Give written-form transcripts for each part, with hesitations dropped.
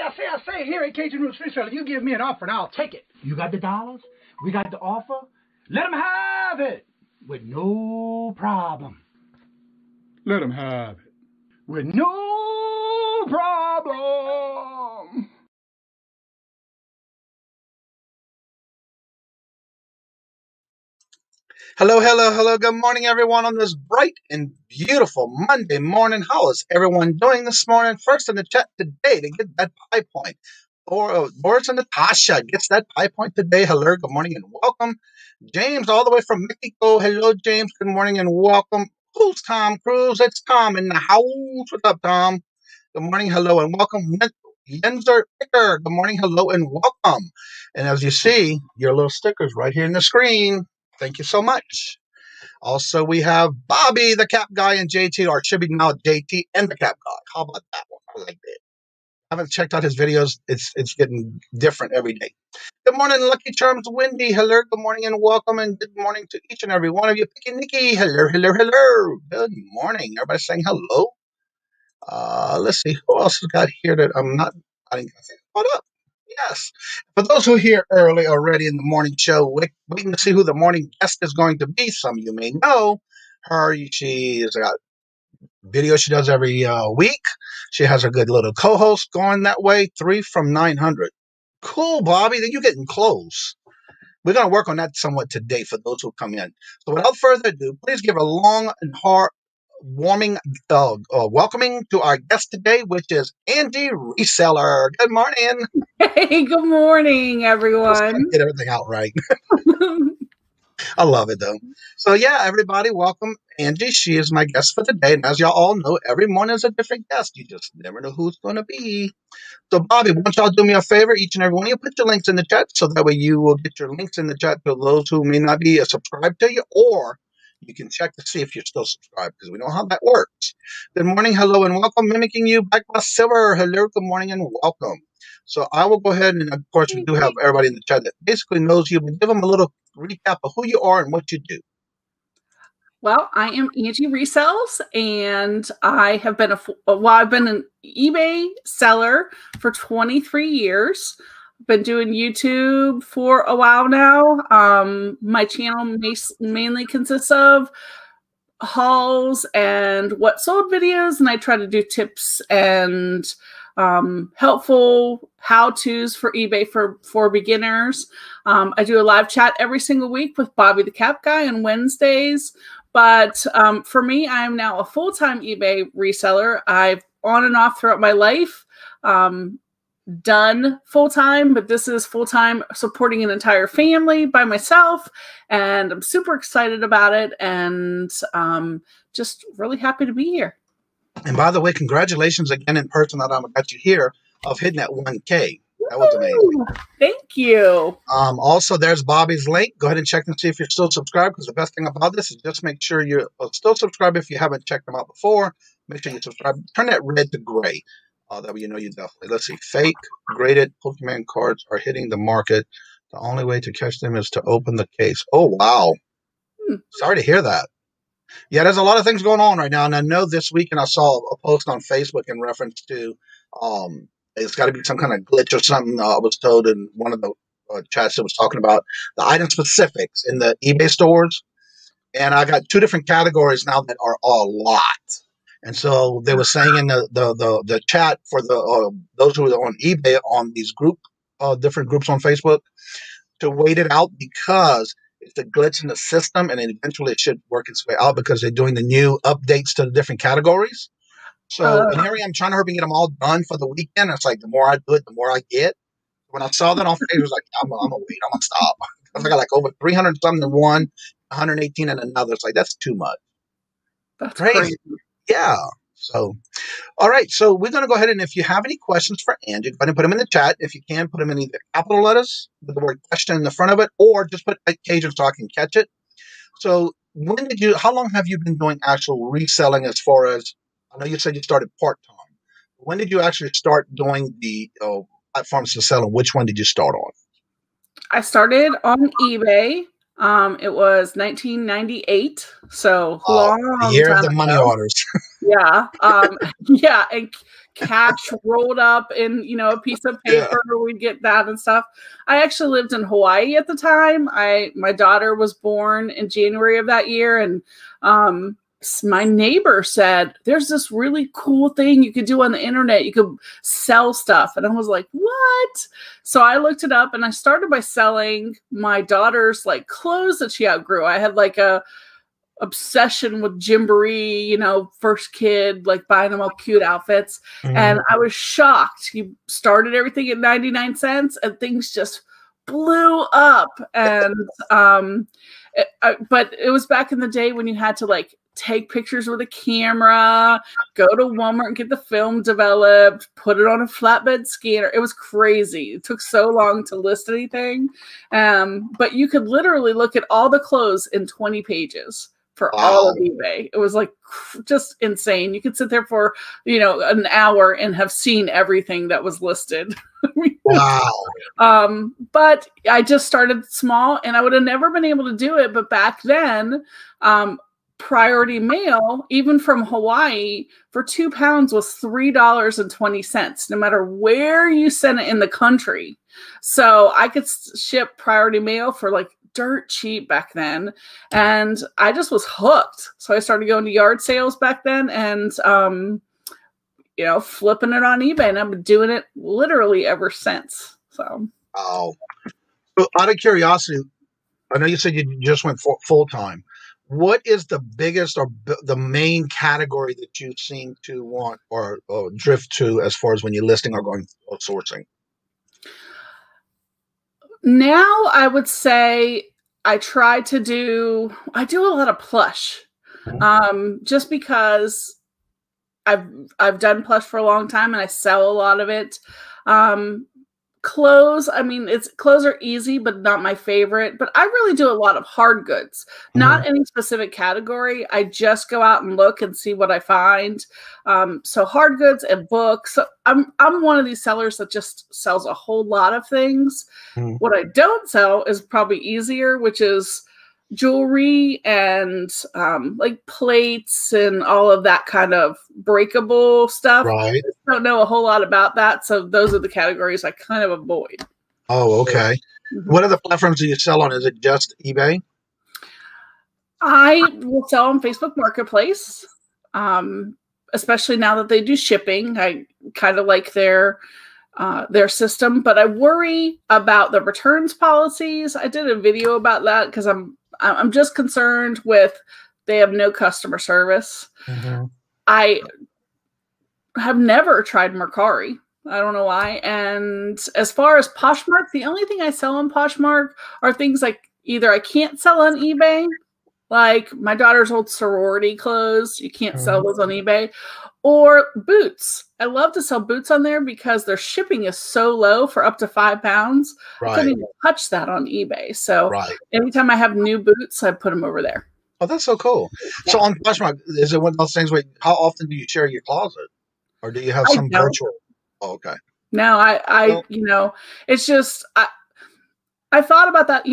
I say, here at Kajun Roots Reseller, you give me an offer and I'll take it. You got the dollars? We got the offer? Let them have it with no problem. Let them have it with no problem. Hello, hello, hello. Good morning, everyone, on this bright and beautiful Monday morning. How is everyone doing this morning? First in the chat today to get that pie point. Boris and Natasha gets that pie point today. Hello, good morning and welcome. James, all the way from Mexico. Hello, James. Good morning and welcome. Who's Tom Cruise? It's Tom in the house. What's up, Tom? Good morning, hello, and welcome. Yenzer Picker. Good morning, hello, and welcome. And as you see, your little stickers right here in the screen. Thank you so much. Also, we have Bobby, the Cap Guy, and JT, or it should be now JT and the Cap Guy. How about that one? I like that. I haven't checked out his videos. It's getting different every day. Good morning, Lucky Charms Wendy. Hello, good morning, and welcome, and good morning to each and every one of you. Picky Nikki. Hello, hello, hello. Good morning. Everybody saying hello. Let's see who else has got here that I didn't get caught up. Yes. For those who are here early already in the morning show, waiting to see who the morning guest is going to be. Some of you may know her. She's got videos she does every week. She has a good little co-host going that way. 3 from 900. Cool, Bobby. Then you're getting close. We're going to work on that somewhat today for those who come in. So without further ado, please give a long and hard welcoming to our guest today, which is Angie Reseller. Good morning. Hey, good morning, everyone. Get everything out right. I love it, though. So, yeah, everybody, welcome Angie. She is my guest for today. And as y'all all know, every morning is a different guest. You just never know who's going to be. So, Bobby, why don't y'all do me a favor? Each and every one of you, put your links in the chat so that way you will get your links in the chat to those who may not be subscribed to you, or you can check to see if you're still subscribed, because we know how that works. Good morning, hello, and welcome. Mimicking you back by Silver. Hello, good morning, and welcome. So I will go ahead and, of course, we do have everybody in the chat that basically knows you, but give them a little recap of who you are and what you do. Well, I am Angie Resells, and I have been I've been an eBay seller for 23 years. Been doing YouTube for a while now. My channel mainly consists of hauls and what sold videos, and I try to do tips and helpful how-tos for eBay for beginners. I do a live chat every single week with Bobby the Cap Guy on Wednesdays. But for me, I am now a full-time eBay reseller. I've on and off throughout my life done full-time, but this is full-time supporting an entire family by myself, and I'm super excited about it, and just really happy to be here. And by the way, congratulations again in person that I got you here of hitting that 1K. That was amazing. Thank you. Also, there's Bobby's link. Go ahead and check and see if you're still subscribed, because the best thing about this is just make sure you're still subscribed. If you haven't checked them out before, make sure you subscribe. Turn that red to gray. That way you know you definitely. Let's see. Fake graded Pokemon cards are hitting the market. The only way to catch them is to open the case. Oh, wow. Sorry to hear that. Yeah, there's a lot of things going on right now. And I know this weekend I saw a post on Facebook in reference to it's got to be some kind of glitch or something. I was told in one of the chats that was talking about the item specifics in the eBay stores. And I got 2 different categories now that are a lot. And so they were saying in the chat for those who are on eBay on these different groups on Facebook to wait it out, because it's a glitch in the system, and eventually it should work its way out because they're doing the new updates to the different categories. So and here I am trying to hurry and get them all done for the weekend. It's like the more I do it, the more I get. When I saw that on Facebook, I was like, I'm gonna wait. I'm gonna stop. Because I got like over 300 something in one, 118 in another. It's like, that's too much. That's crazy. Yeah. So, all right. So we're going to go ahead, and if you have any questions for Angie, go ahead and put them in the chat. If you can, put them in either capital letters with the word question in the front of it, or just put Kajun so I can catch it. So how long have you been doing actual reselling as far as, I know you said you started part-time. When did you actually start doing the platforms to sell, and which one did you start on? I started on eBay. It was 1998, so long the year of the money ago. orders. Yeah. Yeah. And cash rolled up in, a piece of paper. Yeah. We'd get that and stuff. I actually lived in Hawaii at the time. My daughter was born in January of that year. And, my neighbor said, there's this really cool thing you could do on the internet. You could sell stuff. And I was like, what? So I looked it up and I started by selling my daughter's like clothes that she outgrew. I had like a obsession with Gymboree, first kid, like buying them all cute outfits. Mm-hmm. And I was shocked. He started everything at 99 cents and things just blew up. And, but it was back in the day when you had to like take pictures with a camera, go to Walmart and get the film developed, put it on a flatbed scanner. It was crazy. It took so long to list anything. But you could literally look at all the clothes in 20 pages for all of eBay. It was like just insane. You could sit there for, an hour and have seen everything that was listed. Wow. But I just started small and I would have never been able to do it. But back then, priority mail, even from Hawaii, for 2 pounds was $3.20, no matter where you sent it in the country. So I could ship priority mail for like dirt cheap back then. And I just was hooked. So I started going to yard sales back then and, flipping it on eBay. And I've been doing it literally ever since. So. Oh. So out of curiosity, I know you said you just went full time. What is the biggest or the main category that you seem to want or drift to as far as when you're listing or going sourcing? Now I would say I do a lot of plush, just because I've done plush for a long time and I sell a lot of it. Clothes, clothes are easy, but not my favorite. But I really do a lot of hard goods, not any specific category. I just go out and look and see what I find. So hard goods and books. So I'm one of these sellers that just sells a whole lot of things. What I don't sell is probably easier, which is jewelry and like plates and all of that kind of breakable stuff. Right. I don't know a whole lot about that. So those are the categories I kind of avoid. Oh, okay. What other platforms do you sell on? Is it just eBay? I will sell on Facebook Marketplace, especially now that they do shipping. I kind of like their system, but I worry about the returns policies. I did a video about that because I'm just concerned with they have no customer service. I have never tried Mercari. I don't know why. And as far as Poshmark, the only thing I sell on Poshmark are things like either I can't sell on eBay, like my daughter's old sorority clothes. You can't sell those on eBay. Or boots. I love to sell boots on there because their shipping is so low for up to 5 pounds. Right. I couldn't even touch that on eBay. So anytime I have new boots, I put them over there. Oh, that's so cool. So on Poshmark, is it one of those things where how often do you share your closet? Or do you have some virtual? Oh, okay. No, I it's just, I thought about that.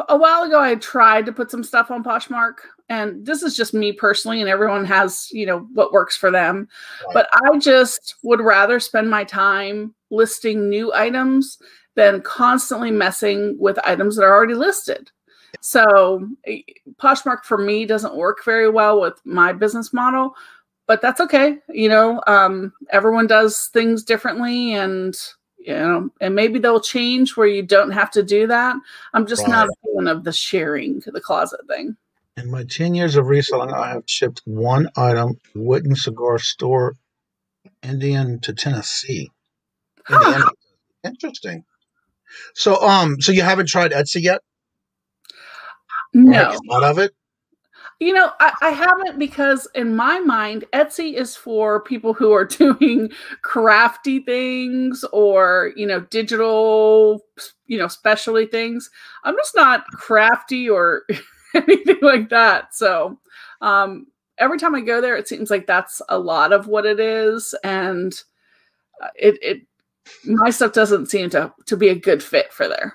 A while ago, I tried to put some stuff on Poshmark, and this is just me personally, and everyone has, what works for them. Right. But I just would rather spend my time listing new items than constantly messing with items that are already listed. So Poshmark for me doesn't work very well with my business model, but that's okay. Everyone does things differently, and maybe they'll change where you don't have to do that. I'm just not a fan of the sharing the closet thing. In my 10 years of reselling, I have shipped one item, wooden cigar store, Indian to Tennessee. Indiana. Interesting. So, so you haven't tried Etsy yet? No. Have you thought of it? I haven't, because in my mind, Etsy is for people who are doing crafty things or, digital, specialty things. I'm just not crafty or anything like that. So every time I go there, it seems like that's a lot of what it is. And my stuff doesn't seem to be a good fit for there.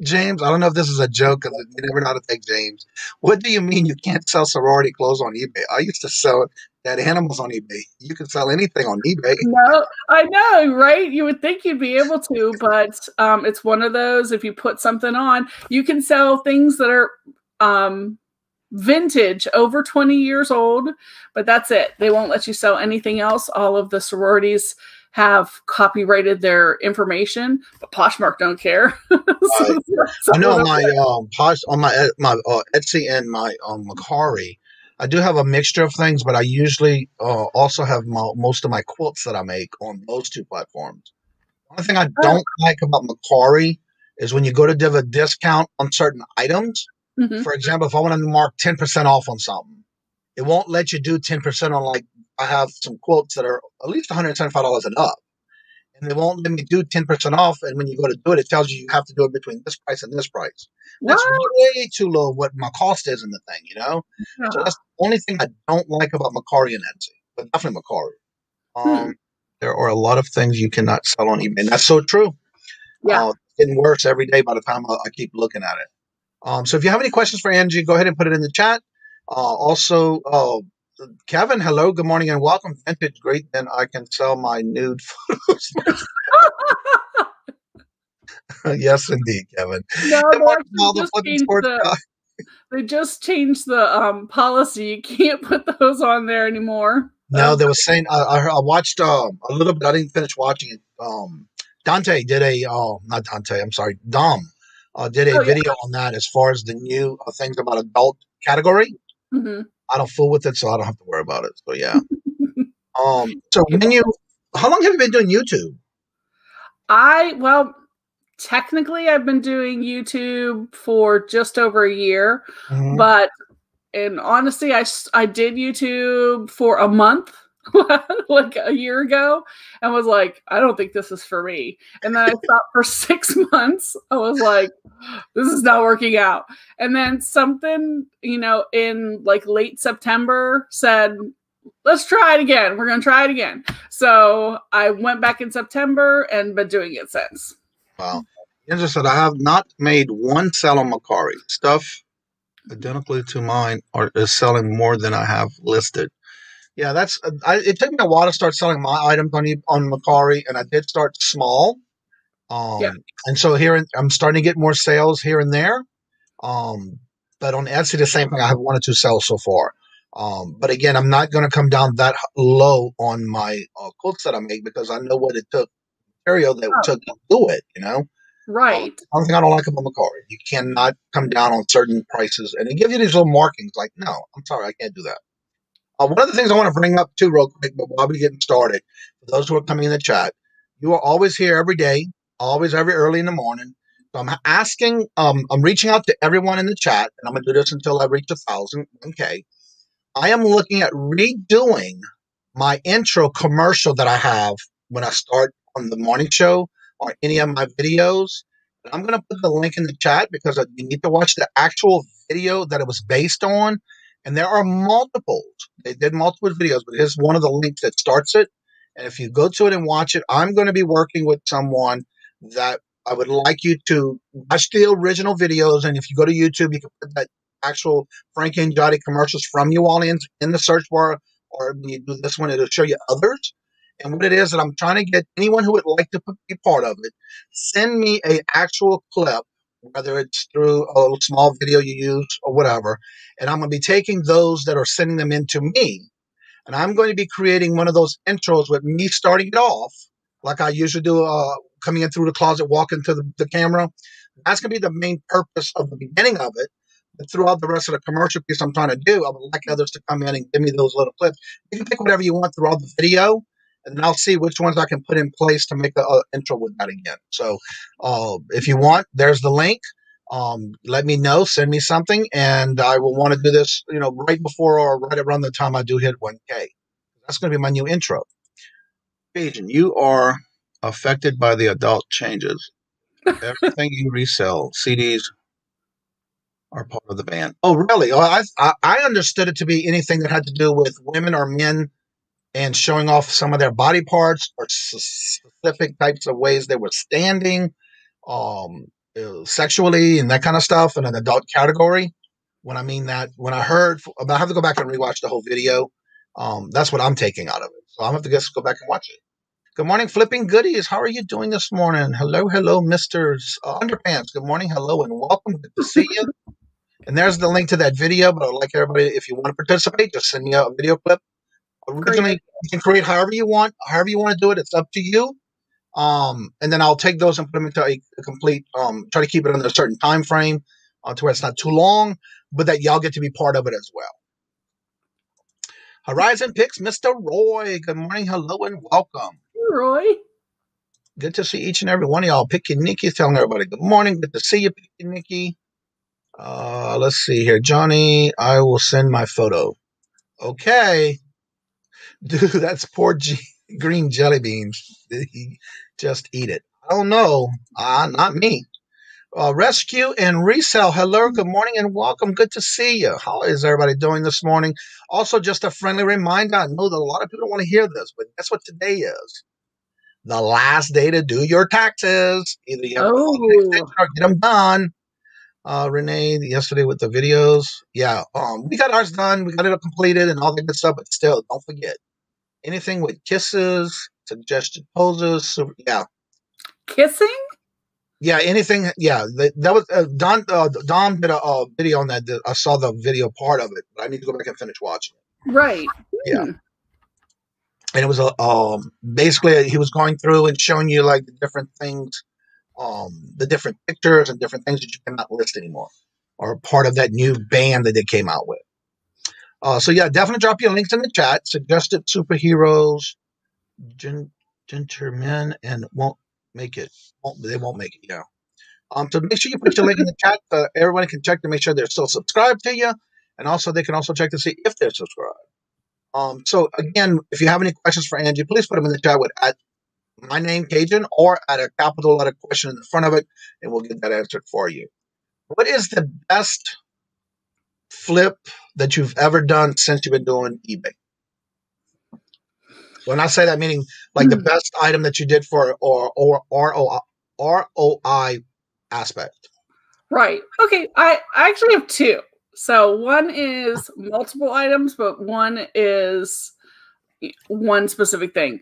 James, I don't know if this is a joke because you never know how to take James. What do you mean you can't sell sorority clothes on eBay? I used to sell dead animals on eBay. You can sell anything on eBay. No, I know, right? You would think you'd be able to, but it's one of those. If you put something on, you can sell things that are vintage, over 20 years old, but that's it. They won't let you sell anything else. All of the sororities have copyrighted their information, but Poshmark don't care. I know on my Etsy and my Macari, I do have a mixture of things, but I usually also have most of my quilts that I make on those two platforms. One thing I don't like about Macari is when you go to give a discount on certain items. Mm-hmm. For example, if I want to mark 10% off on something, it won't let you do 10% on, like, I have some quilts that are at least $175 and up. And they won't let me do 10% off. And when you go to do it, it tells you have to do it between this price and this price. That's way too low what my cost is in the thing, you know? Yeah. So that's the only thing I don't like about Macari and Etsy, but definitely Macari. There are a lot of things you cannot sell on eBay. And that's so true. Yeah. It's getting worse every day by the time I keep looking at it. So if you have any questions for Angie, go ahead and put it in the chat. Also, Kevin, hello, good morning, and welcome. Vintage, great. Then I can sell my nude photos. Yes, indeed, Kevin. No, they just changed the policy. You can't put those on there anymore. No, they were saying I watched a little bit. I didn't finish watching it. Dante did not Dante. I'm sorry, Dom did a video on that as far as the new things about adult category. Mm-hmm. I don't fool with it, so I don't have to worry about it. So yeah. So how long have you been doing YouTube? Technically, I've been doing YouTube for just over a year, but and honestly, I did YouTube for a month, like a year ago, and was like, I don't think this is for me. And then I stopped for 6 months. I was like, this is not working out. And then something, in like late September said, let's try it again. We're going to try it again. So I went back in September and been doing it since. Wow. As I said, I have not made one sale on Macari. Stuff identically to mine is selling more than I have listed. Yeah, it took me a while to start selling my items on Macari, and I did start small. And so I'm starting to get more sales here and there. But on Etsy, the same thing. I have 1 or 2 sales so far. But again, I'm not going to come down that low on my quilts that I make because I know what it took, material that it took to do it, Right. One thing I don't like about Macari, you cannot come down on certain prices. And they give you these little markings like, no, I'm sorry, I can't do that. One of the things I want to bring up too real quick, but while we're getting started, for those who are coming in the chat, you are always here every day, always every early in the morning. So I'm reaching out to everyone in the chat, and I'm going to do this until I reach 1,000. Okay. I am looking at redoing my intro commercial that I have when I start on the morning show or any of my videos. And I'm going to put the link in the chat because you need to watch the actual video that it was based on. And there are multiples. They did multiple videos, but here's one of the links that starts it. And if you go to it and watch it, I'm going to be working with someone that I would like you to watch the original videos. And if you go to YouTube, you can put that actual Frankie and Johnny commercials from you all in the search bar, or when you do this one, it'll show you others. And what it is that I'm trying to get anyone who would like to be part of it, send me an actual clip, whether it's through a little small video you use or whatever. And I'm going to be taking those that are sending them in to me. And I'm going to be creating one of those intros with me starting it off, like I usually do, coming in through the closet, walking to the camera. That's going to be the main purpose of the beginning of it. But throughout the rest of the commercial piece I'm trying to do, I would like others to come in and give me those little clips. You can pick whatever you want throughout the video, and I'll see which ones I can put in place to make the intro with that again. So if you want, there's the link. Let me know, send me something, and I will want to do this, right before or right around the time I do hit 1K. That's going to be my new intro. Kajun, you are affected by the adult changes. Everything you resell, CDs, are part of the band. Oh, really? Oh, I understood it to be anything that had to do with women or men and showing off some of their body parts or specific types of ways they were standing. sexually and that kind of stuff in an adult category. When I mean that, when I heard, I have to go back and rewatch the whole video. That's what I'm taking out of it. So I'm going to just go back and watch it. Good morning, Flipping Goodies. How are you doing this morning? Hello, hello, Mr. Underpants. Good morning, hello, and welcome. Good to see you. And there's the link to that video. But I'd like everybody, if you want to participate, just send me a video clip. Originally, you can create however you want to do it. It's up to you. And then I'll take those and put them into a complete, try to keep it under a certain time frame to where it's not too long, but that y'all get to be part of it as well. Horizon Picks, Mr. Roy. Good morning, hello, and welcome. Hey, Roy. Good to see each and every one of y'all. Picky Nikki's telling everybody good morning. Good to see you, Picky Nikki. Let's see here. Johnny, I will send my photo. Okay. Dude, that's poor green jelly beans. Did he just eat it? I don't know. Not me. Rescue and Resell. Hello, good morning and welcome. Good to see you. How is everybody doing this morning? Also, just a friendly reminder. I know that a lot of people don't want to hear this, but guess what today is? The last day to do your taxes. Either you have or get them done. Renee, yesterday with the videos. Yeah, we got ours done. We got it completed and all that good stuff, but still, don't forget. Anything with kisses, suggested poses. Yeah. Kissing? Yeah, anything. Yeah, that was Dom did a video on that. I saw the video part of it, but I need to go back and finish watching it. Right. Yeah. And it was basically he was going through and showing you like the different things, the different pictures and different things that you cannot list anymore, or part of that new band that they came out with. So yeah, definitely drop your links in the chat. Suggested superheroes, gentlemen, and won't make it. They won't make it. Yeah. So make sure you put your link in the chat so everybody can check to make sure they're still subscribed to you, and also they can also check to see if they're subscribed. So again, if you have any questions for Angie, please put them in the chat with at my name, Kajun, or at a capital letter question in the front of it, and we'll get that answered for you. What is the best flip that you've ever done since you've been doing eBay? When I say that, meaning like the best item that you did for or ROI aspect. Right. Okay. I actually have two. So one is multiple items, but one is one specific thing.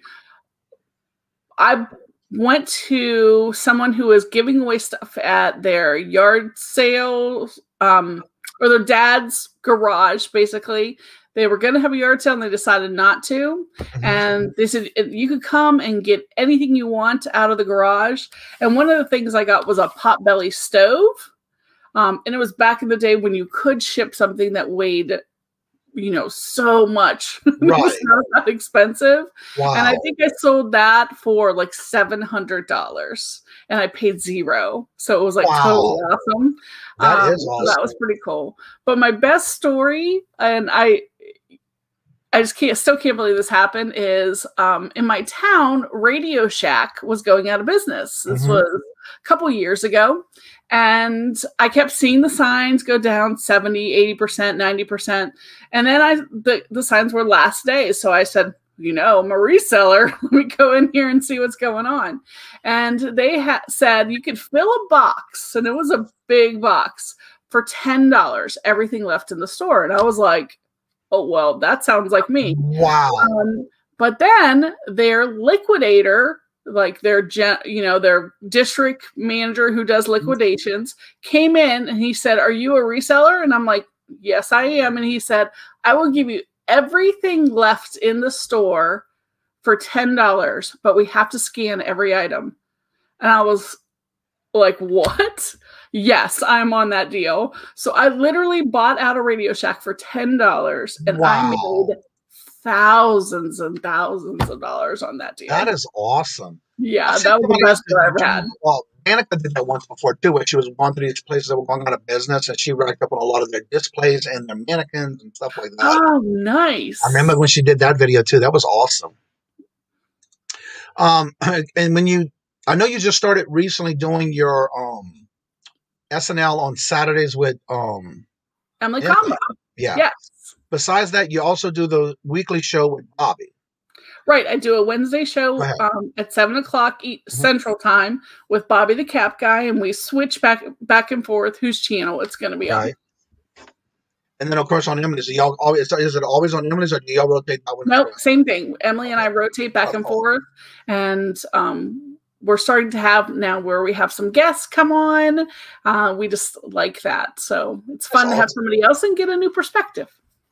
I went to someone who was giving away stuff at their yard sale, or their dad's garage, basically. They were going to have a yard sale and they decided not to. And they said, you could come and get anything you want out of the garage. And one of the things I got was a potbelly stove. And it was back in the day when you could ship something that weighed, so much. Right. It was not that expensive. Wow. And I think I sold that for like $700 and I paid $0. So it was like totally awesome. That is awesome. So that was pretty cool. But my best story, and I just still can't believe this happened, is in my town, Radio Shack was going out of business. This was a couple years ago. And I kept seeing the signs go down 70, 80%, 90%. And then the signs were last days. So I said, I'm a reseller. Let me go in here and see what's going on. And they said you could fill a box, and it was a big box, for $10, everything left in the store. And I was like, oh, well, that sounds like me. Wow. But then their liquidator, like their district manager who does liquidations, came in and he said, are you a reseller? And I'm like, yes, I am. And he said, I will give you everything left in the store for $10, but we have to scan every item. And I was like, what? Yes, I'm on that deal. So I literally bought out a Radio Shack for $10 and I made thousands and thousands of dollars on that deal. That is awesome. Yeah, that was the best I ever had. Well, Danica did that once before too, where she was going to these places that were going out of business, and she racked up on a lot of their displays and their mannequins and stuff like that. Oh, nice! I remember when she did that video too. That was awesome. And I know you just started recently doing your SNL on Saturdays with Emily Combo. Yeah. Yes. Besides that, you also do the weekly show with Bobby. Right. I do a Wednesday Go show ahead. at 7 o'clock Central Time with Bobby the Cap Guy, and we switch back and forth whose channel it's going to be on. Right. And then, of course, on Emily's, is it always on Emily's, or do y'all rotate that one? Nope, same thing. Emily and I rotate back and forth, and we're starting to have now where we have some guests come on. We just like that, so it's fun to have somebody else and get a new perspective.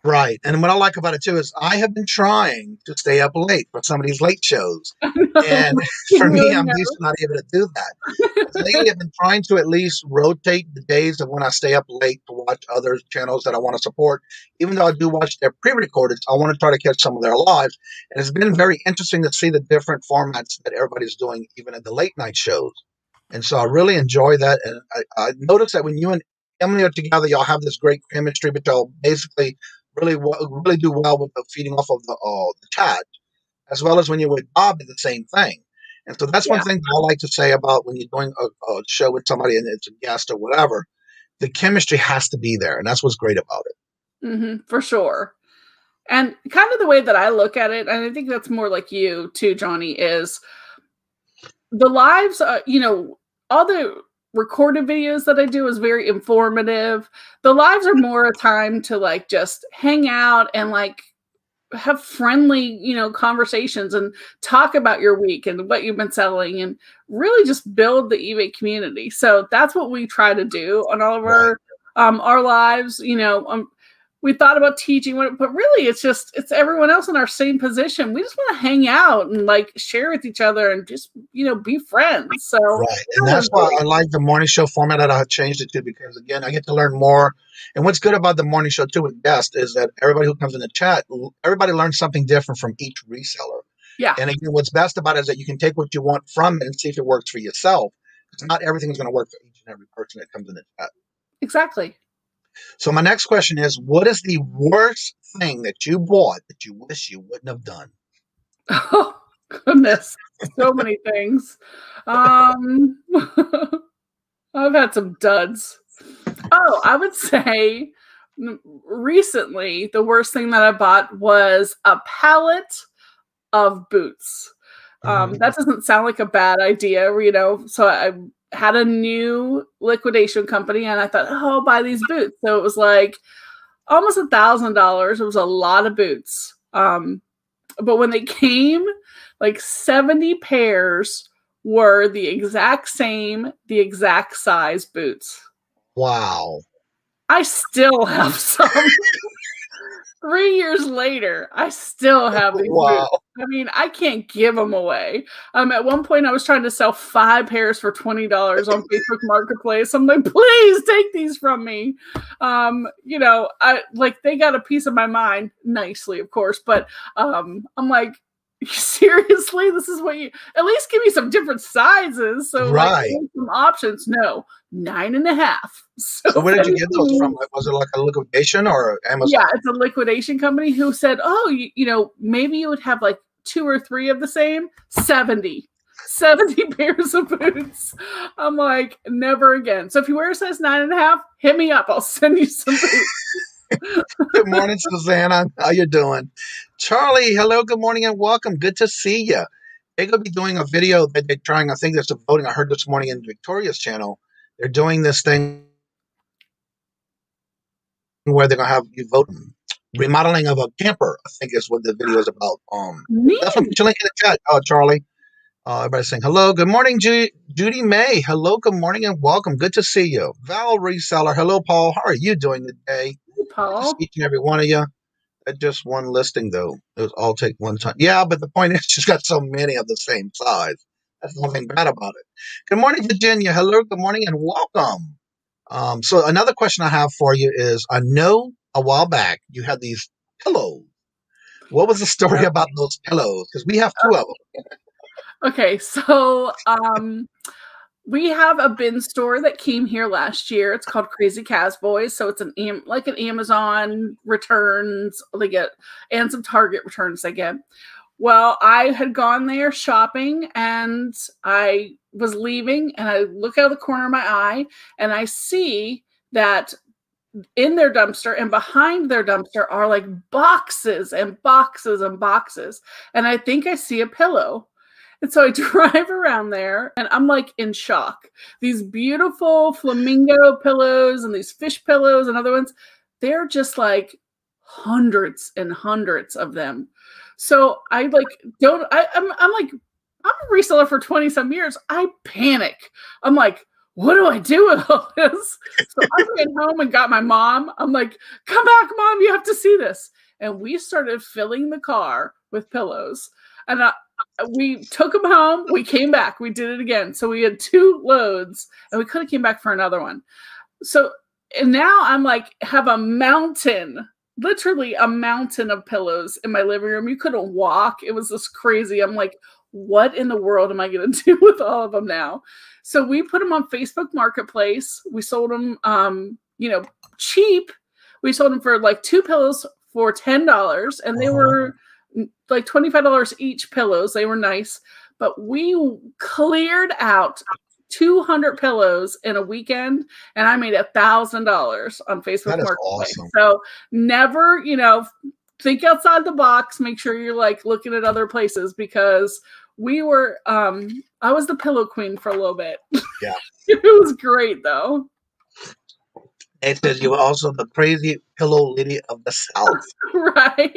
Right. And what I like about it, too, is I have been trying to stay up late for some of these late shows. And for me, I'm used to not able to do that. Lately, I've been trying to at least rotate the days of when I stay up late to watch other channels that I want to support. Even though I do watch their pre-recorded, I want to try to catch some of their lives. And it's been very interesting to see the different formats that everybody's doing, even at the late night shows. And so I really enjoy that. And I noticed that when you and Emily are together, y'all have this great chemistry, but y'all basically really do well with the feeding off of the chat, as well as when you're with Bob, the same thing. And so that's one thing that I like to say about when you're doing a show with somebody and it's a guest or whatever, the chemistry has to be there. And that's what's great about it. For sure. And kind of the way that I look at it, and I think that's more like you too, Johnny, is the lives, all the recorded videos that I do is very informative. The lives are more a time to like just hang out and like have friendly, conversations and talk about your week and what you've been selling and really just build the eBay community. So that's what we try to do on all of our lives. We thought about teaching, but really it's everyone else in our same position. We just want to hang out and like share with each other and just, be friends. So, and that's why I like the morning show format that I changed it to, because again, I get to learn more. And what's good about the morning show too with guests is that everybody who comes in the chat, everybody learns something different from each reseller. Yeah. And again, what's best about it is that you can take what you want from it and see if it works for yourself. Because not everything is going to work for each and every person that comes in the chat. Exactly. So my next question is, what is the worst thing that you bought that you wish you wouldn't have done? Oh, goodness. So many things. I've had some duds. Oh, I would say recently, the worst thing that I bought was a pallet of boots. That doesn't sound like a bad idea, so I had a new liquidation company and I thought, I'll buy these boots. So it was like almost $1,000. It was a lot of boots. But when they came, like 70 pairs were the exact size boots. Wow. I still have some. 3 years later, I still have these boots. I mean, I can't give them away. At one point, I was trying to sell 5 pairs for $20 on Facebook Marketplace. I'm like, please take these from me. They got a piece of my mind, nicely, of course. But I'm like, seriously, this is what you? At least give me some different sizes, so some options. No, 9.5. So where did you get those from? Was it like a liquidation or Amazon? Yeah, it's a liquidation company who said, "Oh, maybe you would have like 2 or 3 of the same." 70 pairs of boots. I'm like, never again. So if you wear a size 9.5, hit me up. I'll send you some boots. Good morning, Susanna. How you doing? Charlie, hello, good morning, and welcome. Good to see you. They're going to be doing a video that they're trying, I think there's a voting. I heard this morning in Victoria's channel. They're doing this thing where they're going to have you vote. Remodeling of a camper, I think is what the video is about. Definitely put your link in the chat, Charlie. Everybody's saying hello. Good morning, Judy May. Hello, good morning, and welcome. Good to see you. Val Reseller. Hello, Paul. How are you doing today? Hey, Paul. Each and every one of you. Just one listing, though. It was all take one time. Yeah, but the point is, she's got so many of the same size. That's nothing bad about it. Good morning, Virginia. Hello, good morning, and welcome. So another question I have for you is, I know a while back you had these pillows. What was the story about those pillows? Because we have 2 of them. Okay, so we have a bin store that came here last year. It's called Crazy Casboys. So it's an Amazon returns they get, and some Target returns they get. Well, I had gone there shopping and I was leaving and I look out of the corner of my eye and I see that in their dumpster, and behind their dumpster are like boxes and boxes and boxes. And I think I see a pillow. And so I drive around there and I'm like in shock. These beautiful flamingo pillows and these fish pillows and other ones, they're just like hundreds and hundreds of them. So I like I'm like, I'm a reseller for 20 some years. I panic. I'm like, what do I do with all this? So I went home and got my mom. I'm like, come back, Mom, you have to see this. And we started filling the car with pillows. And we took them home. We came back. We did it again. So we had 2 loads and we could have came back for another one. So, and now I'm like, have a mountain, literally a mountain of pillows in my living room. You couldn't walk. It was this crazy. I'm like, what in the world am I going to do with all of them now? So we put them on Facebook Marketplace. We sold them, cheap. We sold them for like 2 pillows for $10, and they were like $25 each pillows. They were nice, but we cleared out 200 pillows in a weekend, and I made $1,000 on Facebook Marketplace. Awesome. So never, think outside the box. Make sure you're like looking at other places, because we were, I was the pillow queen for a little bit. Yeah. It was great though. It says you were also the crazy pillow lady of the South. Right.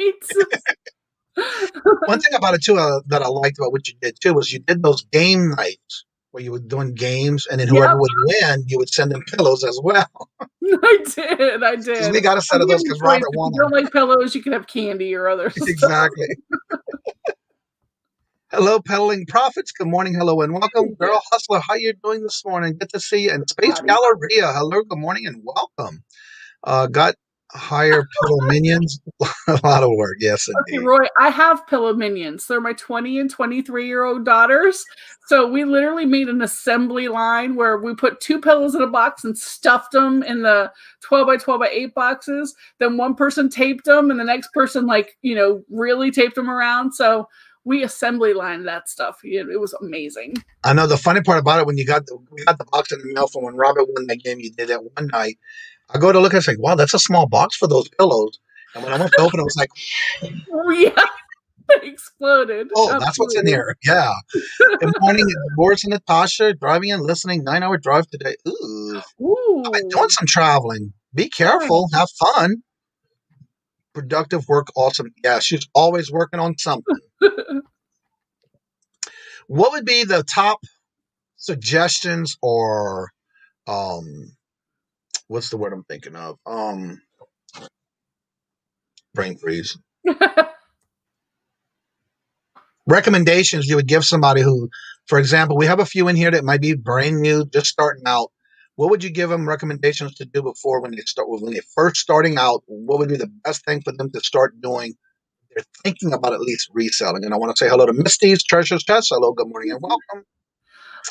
One thing about it too that I liked about what you did too was you did those game nights where you were doing games, and then whoever would win, you would send them pillows as well. I did. We got a set of those because Robert won. If you don't like pillows, you can have candy or other stuff. Exactly. Hello, Peddling Profits. Good morning, hello, and welcome. Girl Hustler, how you doing this morning? Good to see you. And Space Galleria, hello, good morning, and welcome. Got hire pillow minions. A lot of work, yes, indeed. Okay, Roy, I have pillow minions. They're my 20 and 23-year-old daughters. So we literally made an assembly line where we put 2 pillows in a box and stuffed them in the 12 by 12 by 8 boxes. Then one person taped them, and the next person, really taped them around. So we assembly lined that stuff. It was amazing. I know the funny part about it, when we got the box in the mail from when Robert won that game, you did that one night. I go to look and say, wow, that's a small box for those pillows. And when I went to open it, I was like, oh, yeah, they exploded. Oh, absolutely. That's what's in here. Yeah. Good morning, Boris and Natasha, driving and listening, 9-hour drive today. Ooh. I've been doing some traveling. Be careful. Have fun. Productive work. Awesome. Yeah, she's always working on something. What would be the top suggestions or what's the word I'm thinking of? Brain freeze. Recommendations you would give somebody who, for example, we have a few in here that might be brand new, just starting out. What would you give them recommendations to do before when they're first starting out? What would be the best thing for them to start doing? They're thinking about at least reselling. And I want to say hello to Misty's Treasure's Chest. Hello, good morning, and welcome.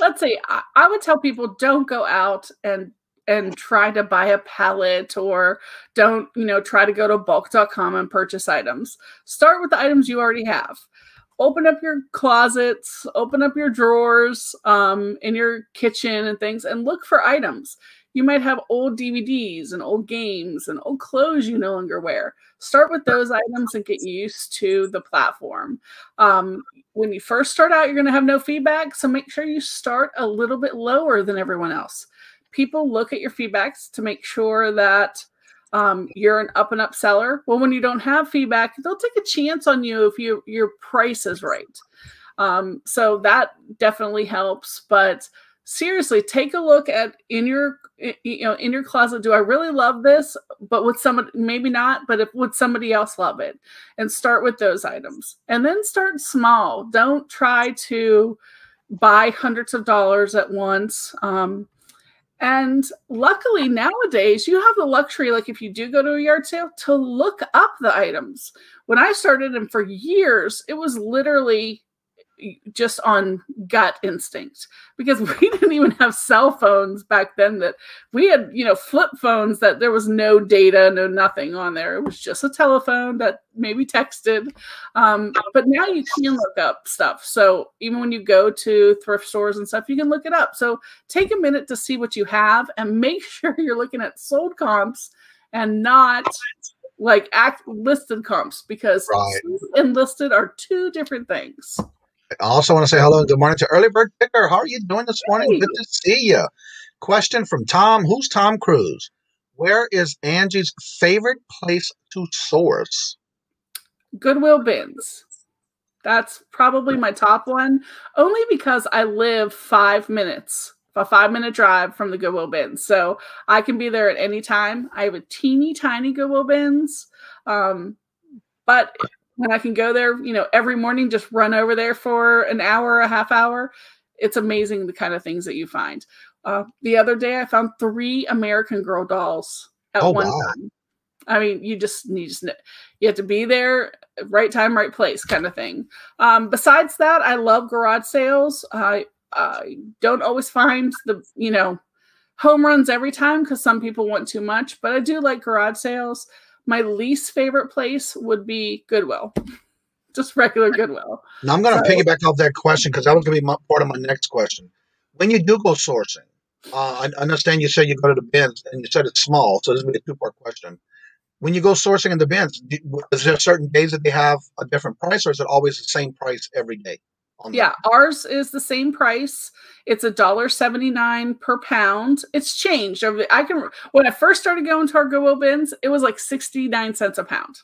Let's see. I would tell people, don't go out and try to buy a pallet, or don't, try to go to bulk.com and purchase items. Start with the items you already have. Open up your closets, open up your drawers in your kitchen and things, and look for items. You might have old DVDs and old games and old clothes you no longer wear. Start with those items and get used to the platform. When you first start out, you're going to have no feedback, so make sure you start a little bit lower than everyone else. People look at your feedbacks to make sure that you're an up and up seller. Well, when you don't have feedback, they'll take a chance on you if your price is right. So that definitely helps. But seriously, take a look at in your closet. Do I really love this? But would somebody, maybe not, but would somebody else love it? And start with those items, and then start small. Don't try to buy hundreds of dollars at once. And luckily nowadays you have the luxury, like if you do go to a yard sale, to look up the items. When I started, and for years, it was literally just on gut instinct, because we didn't even have cell phones back then. That we had, flip phones that there was no data, no nothing on there. It was just a telephone that maybe texted. But now you can look up stuff. So even when you go to thrift stores and stuff, you can look it up. So take a minute to see what you have and make sure you're looking at sold comps and not like listed comps, because and listed are two different things. I also want to say hello and good morning to Early Bird Picker. How are you doing this morning? Good to see you. Question from Tom. Who's Tom Cruise? Where is Angie's favorite place to source? Goodwill bins. That's probably my top one, only because I live 5 minutes, a 5-minute drive from the Goodwill bins. So I can be there at any time. I have a teeny tiny Goodwill bins. But when I can go there, every morning, just run over there for an hour, a half hour, it's amazing the kind of things that you find. The other day, I found 3 American Girl dolls at one time. I mean, you have to be there, right time, right place kind of thing. Besides that, I love garage sales. I don't always find the, home runs every time because some people want too much, but I do like garage sales. My least favorite place would be Goodwill, just regular Goodwill. Now, I'm going to piggyback off that question because that was going to be part of my next question. When you do go sourcing, I understand you said you go to the bins and you said it's small, so this will be a 2-part question. When you go sourcing in the bins, is there certain days that they have a different price, or is it always the same price every day? Yeah, ours is the same price. It's $1.79 per pound. It's changed over when I first started going to our Goodwill bins, it was like 69 cents a pound.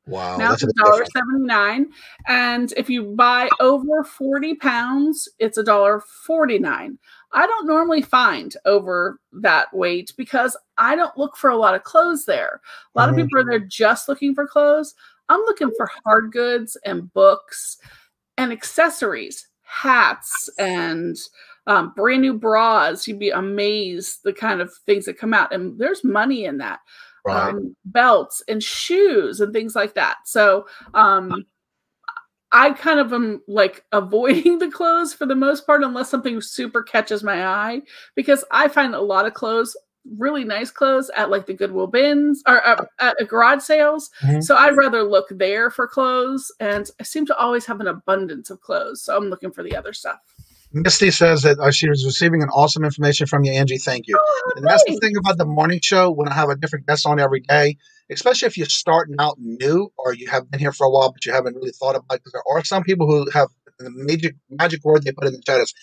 Wow. Now it's $1.79. And if you buy over 40 pounds, it's $1.49. I don't normally find over that weight because I don't look for a lot of clothes there. A lot of people are there just looking for clothes. I'm looking for hard goods and books and accessories, hats, and brand new bras. You'd be amazed the kind of things that come out. And there's money in that. Right. Belts and shoes and things like that. So I kind of am like avoiding the clothes for the most part, unless something super catches my eye, because I find a lot of clothes, really nice clothes, at like the Goodwill bins or at garage sales. So I'd rather look there for clothes, and I seem to always have an abundance of clothes. So I'm looking for the other stuff. Misty says that she was receiving an awesome information from you, Angie. Thank you. And that's the thing about the morning show, when I have a different guest on every day, especially if you're starting out new or you have been here for a while, but you haven't really thought about it. Because there are some people who have the magic word they put in the chat is,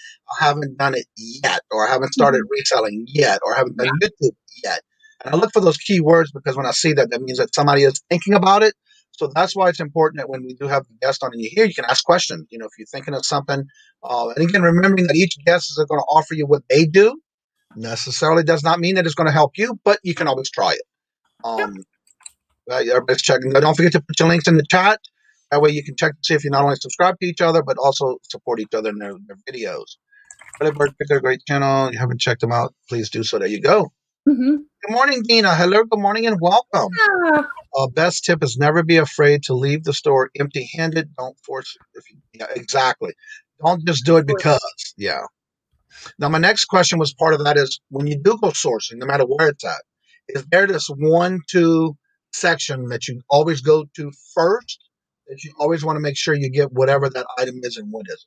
I haven't done it yet, or I haven't started reselling yet, or I haven't done YouTube yet. And I look for those key words because when I see that, that means that somebody is thinking about it. So that's why it's important that when we do have the guest on and you're here, you can ask questions. If you're thinking of something, and again, remembering that each guest is going to offer you what they do, necessarily does not mean that it's going to help you, but you can always try it. Everybody's checking. Don't forget to put your links in the chat. That way you can check to see if you not only subscribe to each other, but also support each other in their videos. Early Bird Picker, great channel. You haven't checked them out, please do so. There you go. Good morning, Dina. Hello, good morning, and welcome. Best tip is never be afraid to leave the store empty-handed. Don't force it. Exactly. Don't just do it because. Yeah. Now, my next question was part of that is, when you do go sourcing, no matter where it's at, is there this 1-2 section that you always go to first, that you always want to make sure you get whatever that item is, and what is it?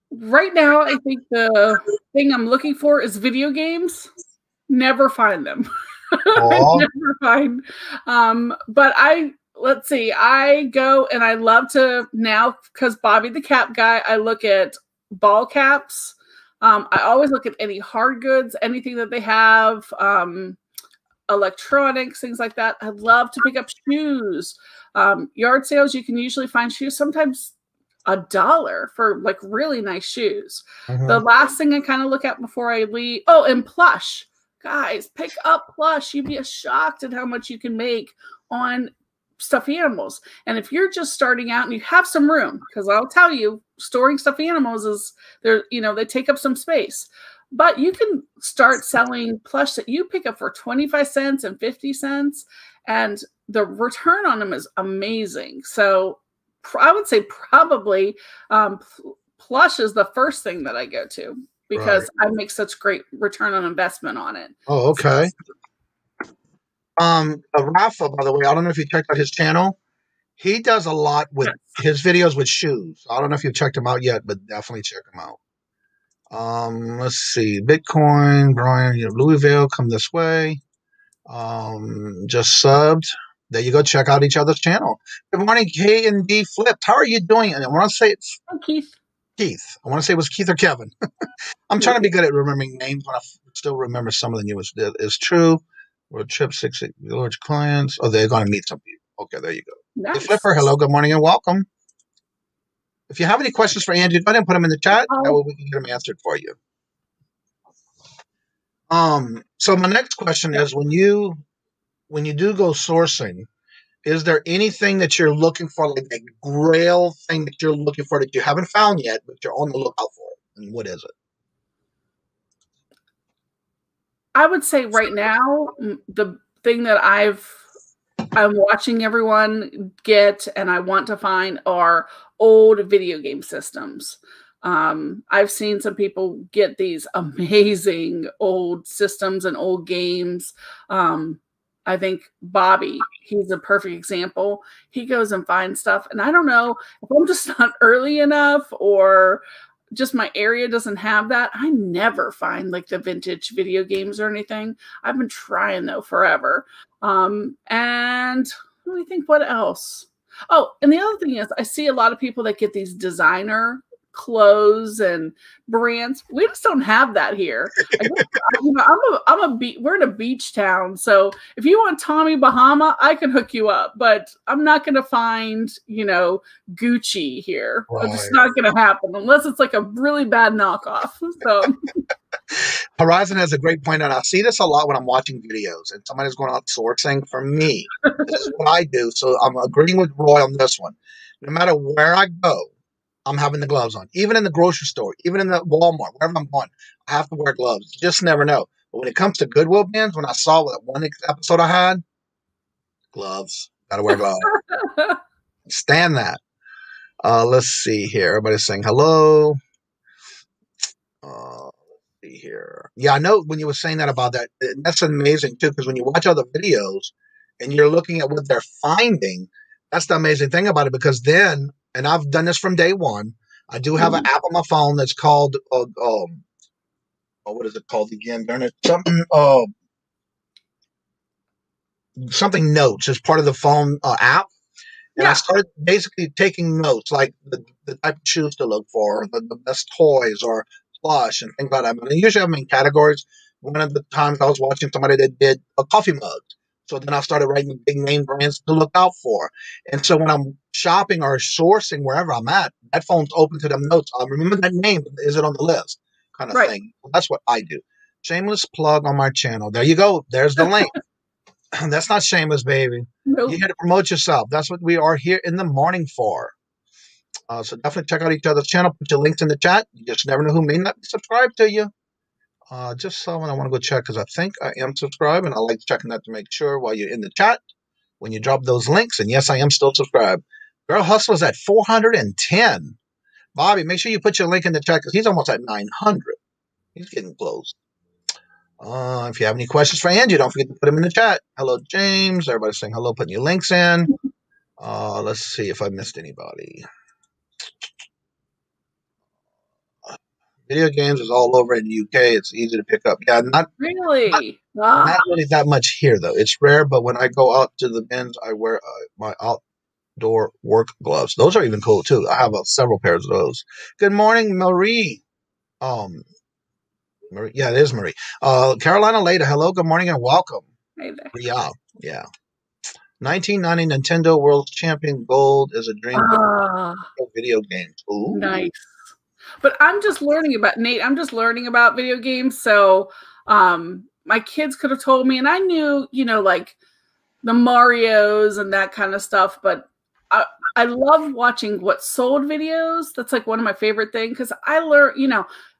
Right now, I think the thing I'm looking for is video games. Never find them. Never find. But let's see. I go and I love to now, because Bobby the Cap Guy, I look at ball caps. I always look at any hard goods, anything that they have, electronics, things like that. I love to pick up shoes. Yard sales, you can usually find shoes, sometimes $1 for like really nice shoes. The last thing I kind of look at before I leave, and plush. Guys, pick up plush. You'd be shocked at how much you can make on stuffed animals. And if you're just starting out and you have some room, because I'll tell you, storing stuffed animals is they take up some space. But you can start selling plush that you pick up for 25 cents and 50 cents, and the return on them is amazing. So I would say probably plush is the first thing that I go to, because I make such great return on investment on it. Oh, okay. Rafa, by the way, I don't know if you checked out his channel. He does a lot with his videos with shoes. I don't know if you've checked him out yet, but definitely check him out. Let's see. Bitcoin, Brian, Louisville, come this way. Just subbed. There you go. Check out each other's channel. Good morning, K and D Flipped. How are you doing? And I want to say it's Keith. Keith. I want to say it was Keith or Kevin. I'm trying to be good at remembering names when I still remember some of the newest. It's true. Road trip 6 large clients. Oh, they're going to meet some people. Okay, there you go. Nice. Hey, Flipper, hello, good morning, and welcome. If you have any questions for Angie, go ahead and put them in the chat. That way we can get them answered for you. So my next question is, when you do go sourcing, is there anything that you're looking for, like a grail thing that you're looking for that you haven't found yet, but you're on the lookout for? And what is it? I would say right now, the thing that I'm watching everyone get and I want to find are old video game systems. I've seen some people get these amazing old systems and old games. I think Bobby, he's a perfect example. He goes and finds stuff. And I don't know if I'm just not early enough or just my area doesn't have that. I never find like the vintage video games or anything. I've been trying though forever. And let me think what else. Oh, and the other thing is I see a lot of people that get these designer clothes and brands. We just don't have that here. We're in a beach town, so if you want Tommy Bahama, I can hook you up, but I'm not going to find Gucci here. Right. It's not going to happen unless it's like a really bad knockoff. So Horizon has a great point, and I see this a lot when I'm watching videos and somebody's going out sourcing. For me, this is what I do. So I'm agreeing with Roy on this one. No matter where I go, I'm having the gloves on. Even in the grocery store, even in the Walmart, wherever I'm going, I have to wear gloves. You just never know. But when it comes to Goodwill bins, when I saw that one episode I had, gloves. Got to wear gloves. Stand that. Let's see here. Everybody's saying hello. Let's see here. Yeah, I know when you were saying that about that, that's amazing too, because when you watch other videos and you're looking at what they're finding, that's the amazing thing about it, because then, and I've done this from day one, I do have an app on my phone that's called, what is it called again? Darn it. Something notes as part of the phone app. And I started basically taking notes, like the type of shoes to look for, the best toys or plush and things like that. And I usually have them in categories. One of the times I was watching somebody that did a coffee mug. So then I started writing big name brands to look out for. And so when I'm shopping or sourcing wherever I'm at, that phone's open to them notes. I'll remember that name. Is it on the list? Kind of thing. That's what I do. Shameless plug on my channel. There you go. There's the link. That's not shameless, baby. Nope. You're here to promote yourself. That's what we are here in the morning for. So definitely check out each other's channel. Put your links in the chat. You just never know who may not be subscribed to you. Just so when I want to go check, because I think I am subscribed, and I like checking that to make sure while you're in the chat when you drop those links. And yes, I am still subscribed. Girl Hustler's at 410. Bobby, make sure you put your link in the chat because he's almost at 900. He's getting close. If you have any questions for Angie, don't forget to put them in the chat. Hello, James. Everybody's saying hello, putting your links in. Let's see if I missed anybody. Video games is all over in the UK. It's easy to pick up. Yeah, not really that much here, though. It's rare, but when I go out to the bins, I wear my outdoor work gloves. Those are even cool, too. I have several pairs of those. Good morning, Marie. Marie. Yeah, it is Marie. Carolina Leda, hello, good morning, and welcome. Hey there. Yeah. 1990 Nintendo World Champion Gold is a dream video games. Ooh. Nice. But I'm just learning about Nate. I'm just learning about video games. So my kids could have told me, and I knew, like the Marios and that kind of stuff. But I love watching what sold videos. That's like one of my favorite things because I learn,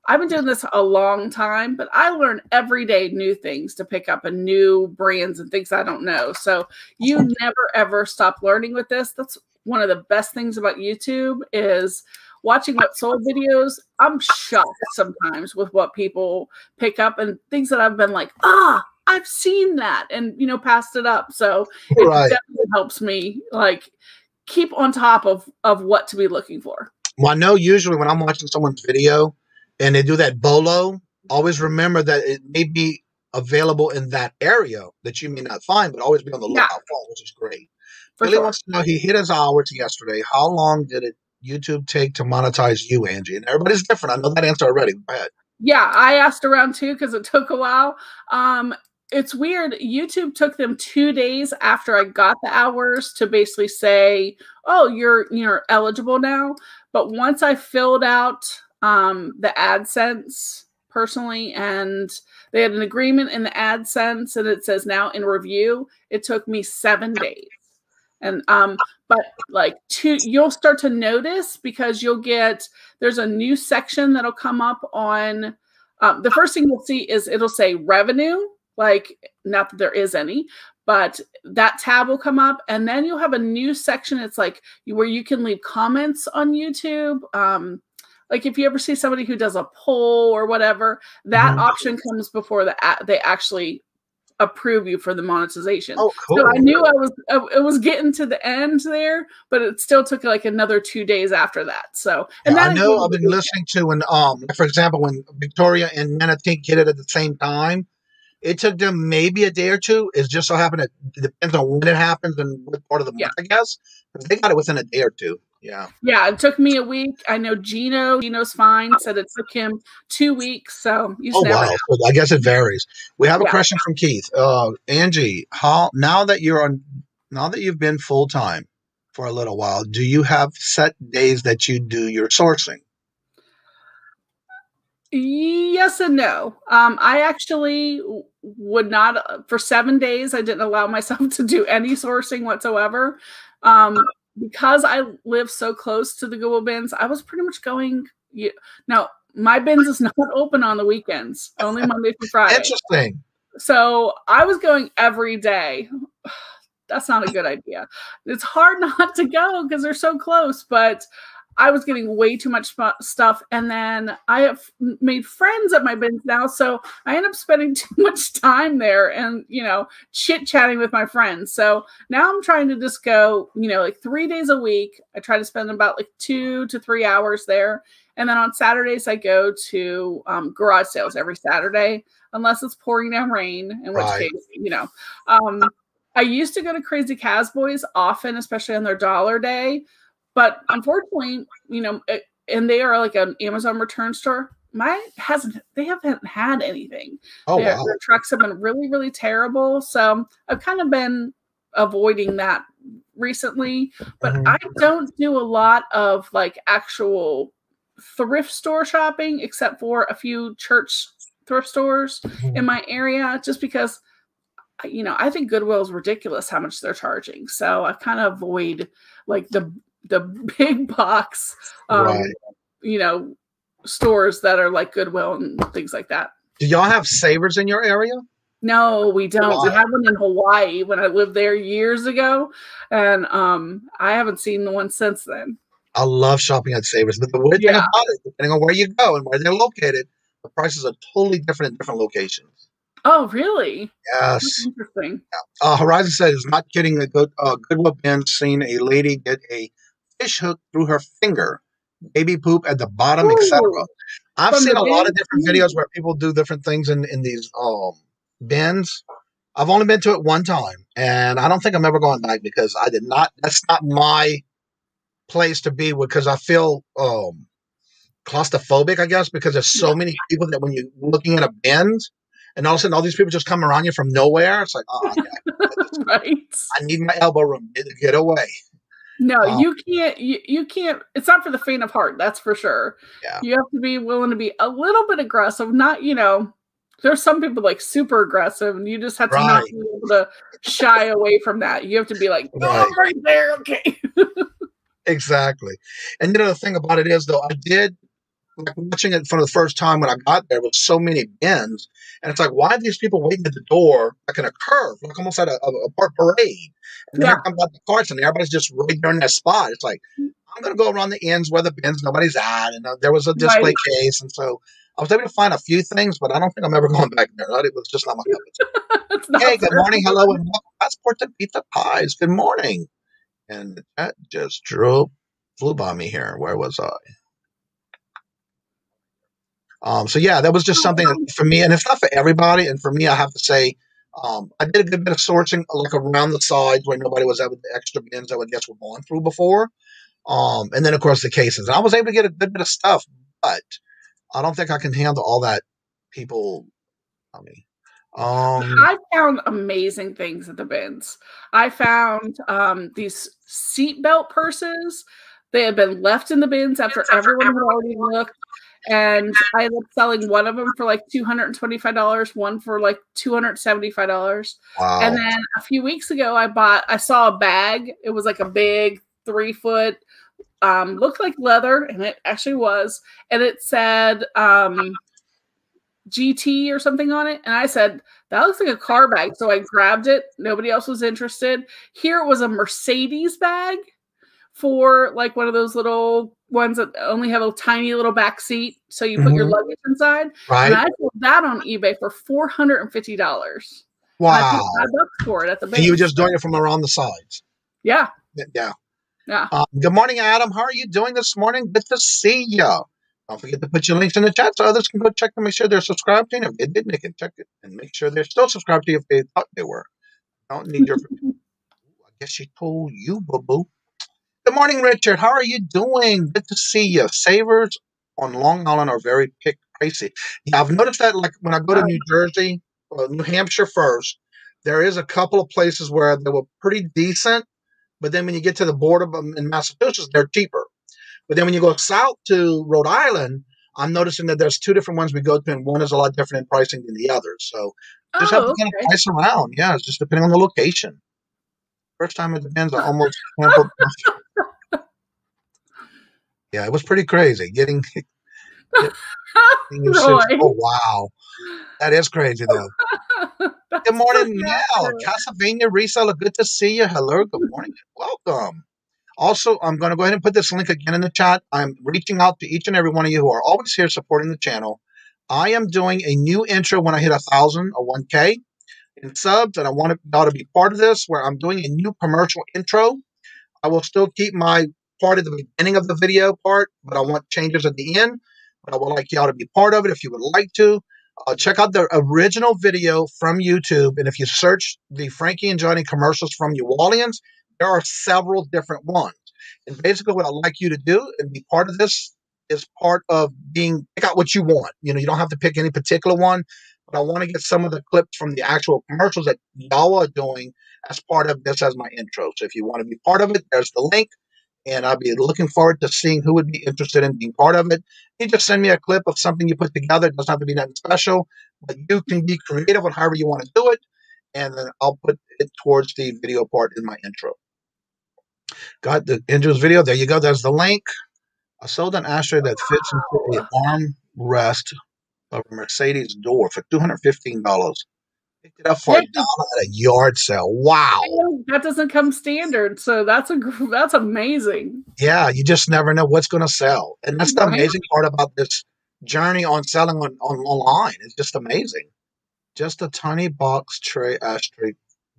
I've been doing this a long time, but I learn every day new things to pick up and new brands and things I don't know. So you never, ever stop learning with this. That's one of the best things about YouTube is watching what sold videos. I'm shocked sometimes with what people pick up and things that I've been like, I've seen that and, passed it up. So it definitely helps me like keep on top of what to be looking for. Well, I know usually when I'm watching someone's video and they do that bolo, always remember that it may be available in that area that you may not find, but always be on the lookout for, which is great. Billy wants to know, he hit his hours yesterday. How long did YouTube take to monetize you, Angie? And everybody's different. I know that answer already. Go ahead. Yeah, I asked around too because it took a while. It's weird. YouTube took them 2 days after I got the hours to basically say, "Oh, you're eligible now." But once I filled out the AdSense personally, and they had an agreement in the AdSense, and it says now in review, it took me 7 days. And but like you'll start to notice because there's a new section that'll come up on the first thing you'll see is it'll say revenue, like not that there is any, but that tab will come up, and then you'll have a new section. It's like where you can leave comments on YouTube. Like if you ever see somebody who does a poll or whatever, that option comes before they actually approve you for the monetization. Oh, cool. So I knew it was getting to the end there, but it still took like another 2 days after that. So, and I know I've been listening to when, for example, when Victoria and Manatee hit it at the same time, it took them maybe a day or two. It just so happened it depends on when it happens and what part of the month, I guess. Because they got it within a day or two. Yeah. Yeah, it took me a week. I know Gino's fine, said it took him 2 weeks. So you just never know. Well, I guess it varies. We have a question from Keith. Angie, now that you've been full time for a little while, do you have set days that you do your sourcing? Yes and no. I actually would not, for 7 days, I didn't allow myself to do any sourcing whatsoever. Because I live so close to the Goodwill bins, I was pretty much going. Now, my bins is not open on the weekends, only Monday through Friday. Interesting. So I was going every day. That's not a good idea. It's hard not to go because they're so close, but I was getting way too much stuff. And then I have made friends at my bins now. So I end up spending too much time there and, chit-chatting with my friends. So now I'm trying to just go, like 3 days a week. I try to spend about like 2 to 3 hours there. And then on Saturdays, I go to garage sales every Saturday, unless it's pouring down rain, in which case, I used to go to Crazy Cowboys often, especially on their dollar day. But unfortunately, and they are like an Amazon return store. They haven't had anything. Their trucks have been really, really terrible. So I've kind of been avoiding that recently. But I don't do a lot of like actual thrift store shopping, except for a few church thrift stores in my area, just because, I think Goodwill is ridiculous how much they're charging. So I kind of avoid like the big box, stores that are like Goodwill and things like that. Do y'all have Savers in your area? No, we don't. We had one in Hawaii when I lived there years ago, and I haven't seen the one since then. I love shopping at Savers, but the weird thing about it, depending on where you go and where they're located, the prices are totally different in different locations. Oh, really? Yes. That's interesting. Horizon says, not kidding. A Goodwill bin seen a lady get a fish hook through her finger, baby poop at the bottom, etc. I've seen a lot of different videos where people do different things in these bins. I've only been to it one time, and I don't think I'm ever going back because I did not. That's not my place to be with, because I feel claustrophobic, I guess, because there's so many people that when you're looking at a bin, and all of a sudden all these people just come around you from nowhere. It's like, right. I need my elbow room. Get away. No, you can't. You can't. It's not for the faint of heart. That's for sure. Yeah. You have to be willing to be a little bit aggressive. Not, there's some people like super aggressive, and you just have to not be able to shy away from that. You have to be like, I'm right there. Okay. Exactly. And the thing about it is, though, I did, like, watching it for the first time when I got there with so many bins, and it's like, why are these people waiting at the door like in a curve, like almost at a parade? And then here comes out the carts, and everybody's just right there in that spot. It's like, I'm going to go around the ends where the bins nobody's at, and there was a display case, and so I was able to find a few things, but I don't think I'm ever going back there. It was just not my cup of tea. Hey, good morning, hello, and welcome. Passport to Pizza Pies. Good morning. And that just flew by me here. Where was I? So yeah, that was just something that for me, and it's not for everybody. And for me, I have to say, I did a good bit of sourcing like around the sides where nobody was having the extra bins that I guess were going through before. And then of course the cases. And I was able to get a good bit of stuff, but I don't think I can handle all that people. I mean, I found amazing things at the bins. I found these seatbelt purses. They had been left in the bins after everyone had already looked. And I ended up selling one of them for like $225, one for like $275. wow. And then a few weeks ago, I saw a bag. It was like a big 3-foot, looked like leather, and it actually was. And it said GT or something on it. And I said, that looks like a car bag. So I grabbed it. Nobody else was interested. Here it was a Mercedes bag for like one of those little ones that only have a tiny little back seat. So you put your luggage inside. Right. And I sold that on eBay for $450. Wow. And I paid $5 for it at the bins. And you were just doing it from around the sides. Yeah. Yeah. Yeah. Good morning, Adam. How are you doing this morning? Good to see you. Don't forget to put your links in the chat so others can go check and make sure they're subscribed to you. If they didn't, they can check it and make sure they're still subscribed to you if they thought they were. Don't need your I guess she told you, boo-boo. Good morning, Richard. How are you doing? Good to see you. Savers on Long Island are very pricey. Yeah, I've noticed that like when I go to New Jersey, or New Hampshire first, there is a couple of places where they were pretty decent, but then when you get to the border in Massachusetts, they're cheaper. But then when you go south to Rhode Island, I'm noticing that there's 2 different ones we go to, and one is a lot different in pricing than the other. So just have to kind of price around. Yeah, it's just depending on the location. First time it depends. I almost sampled. Yeah, it was pretty crazy getting your Roy. Oh, wow. That is crazy, though. Good morning, Mel. Castlevania Reseller. Good to see you. Hello. Good morning. Welcome. Also, I'm going to go ahead and put this link again in the chat. I'm reaching out to each and every one of you who are always here supporting the channel. I am doing a new intro when I hit 1,000 or 1K in subs, and I want y'all to be part of this, where I'm doing a new commercial intro. I will still keep my part at the beginning of the video part, but I want changes at the end. But I would like y'all to be part of it if you would like to. Check out the original video from YouTube, and if you search the Frankie and Johnny commercials from New Orleans, there are several different ones. And basically what I'd like you to do and be part of this is part of pick out what you want. You know, you don't have to pick any particular one, but I want to get some of the clips from the actual commercials that y'all are doing as part of this as my intro. So if you want to be part of it, there's the link. And I'll be looking forward to seeing who would be interested in being part of it. You just send me a clip of something you put together. It doesn't have to be nothing special, but you can be creative on however you want to do it. And then I'll put it towards the video part in my intro. Got the intro's video. There you go. There's the link. I sold an ashtray that fits into an armrest of a Mercedes door for $215. Picked it up for $1 at a yard sale. Wow. That doesn't come standard, so that's amazing. Yeah, you just never know what's going to sell. And that's the amazing part about this journey on selling online. It's just amazing. Just a tiny box tray ashtray.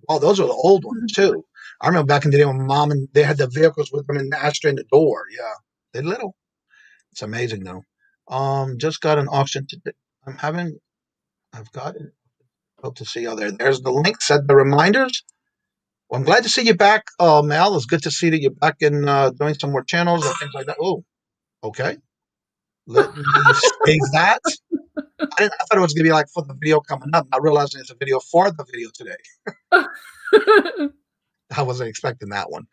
Oh, those are the old ones too. I remember back in the day when Mom and they had the vehicles with them in the ashtray in the door. Yeah, they're little. It's amazing though. Just got an auction today. I've got it. Hope to see you there. There's the link. Set the reminders. Well, I'm glad to see you back, Mel. It's good to see that you're back in doing some more channels and things like that. Oh, okay. Let me save that. I thought it was going to be like for the video coming up. I realized it's a video for the video today. I wasn't expecting that one.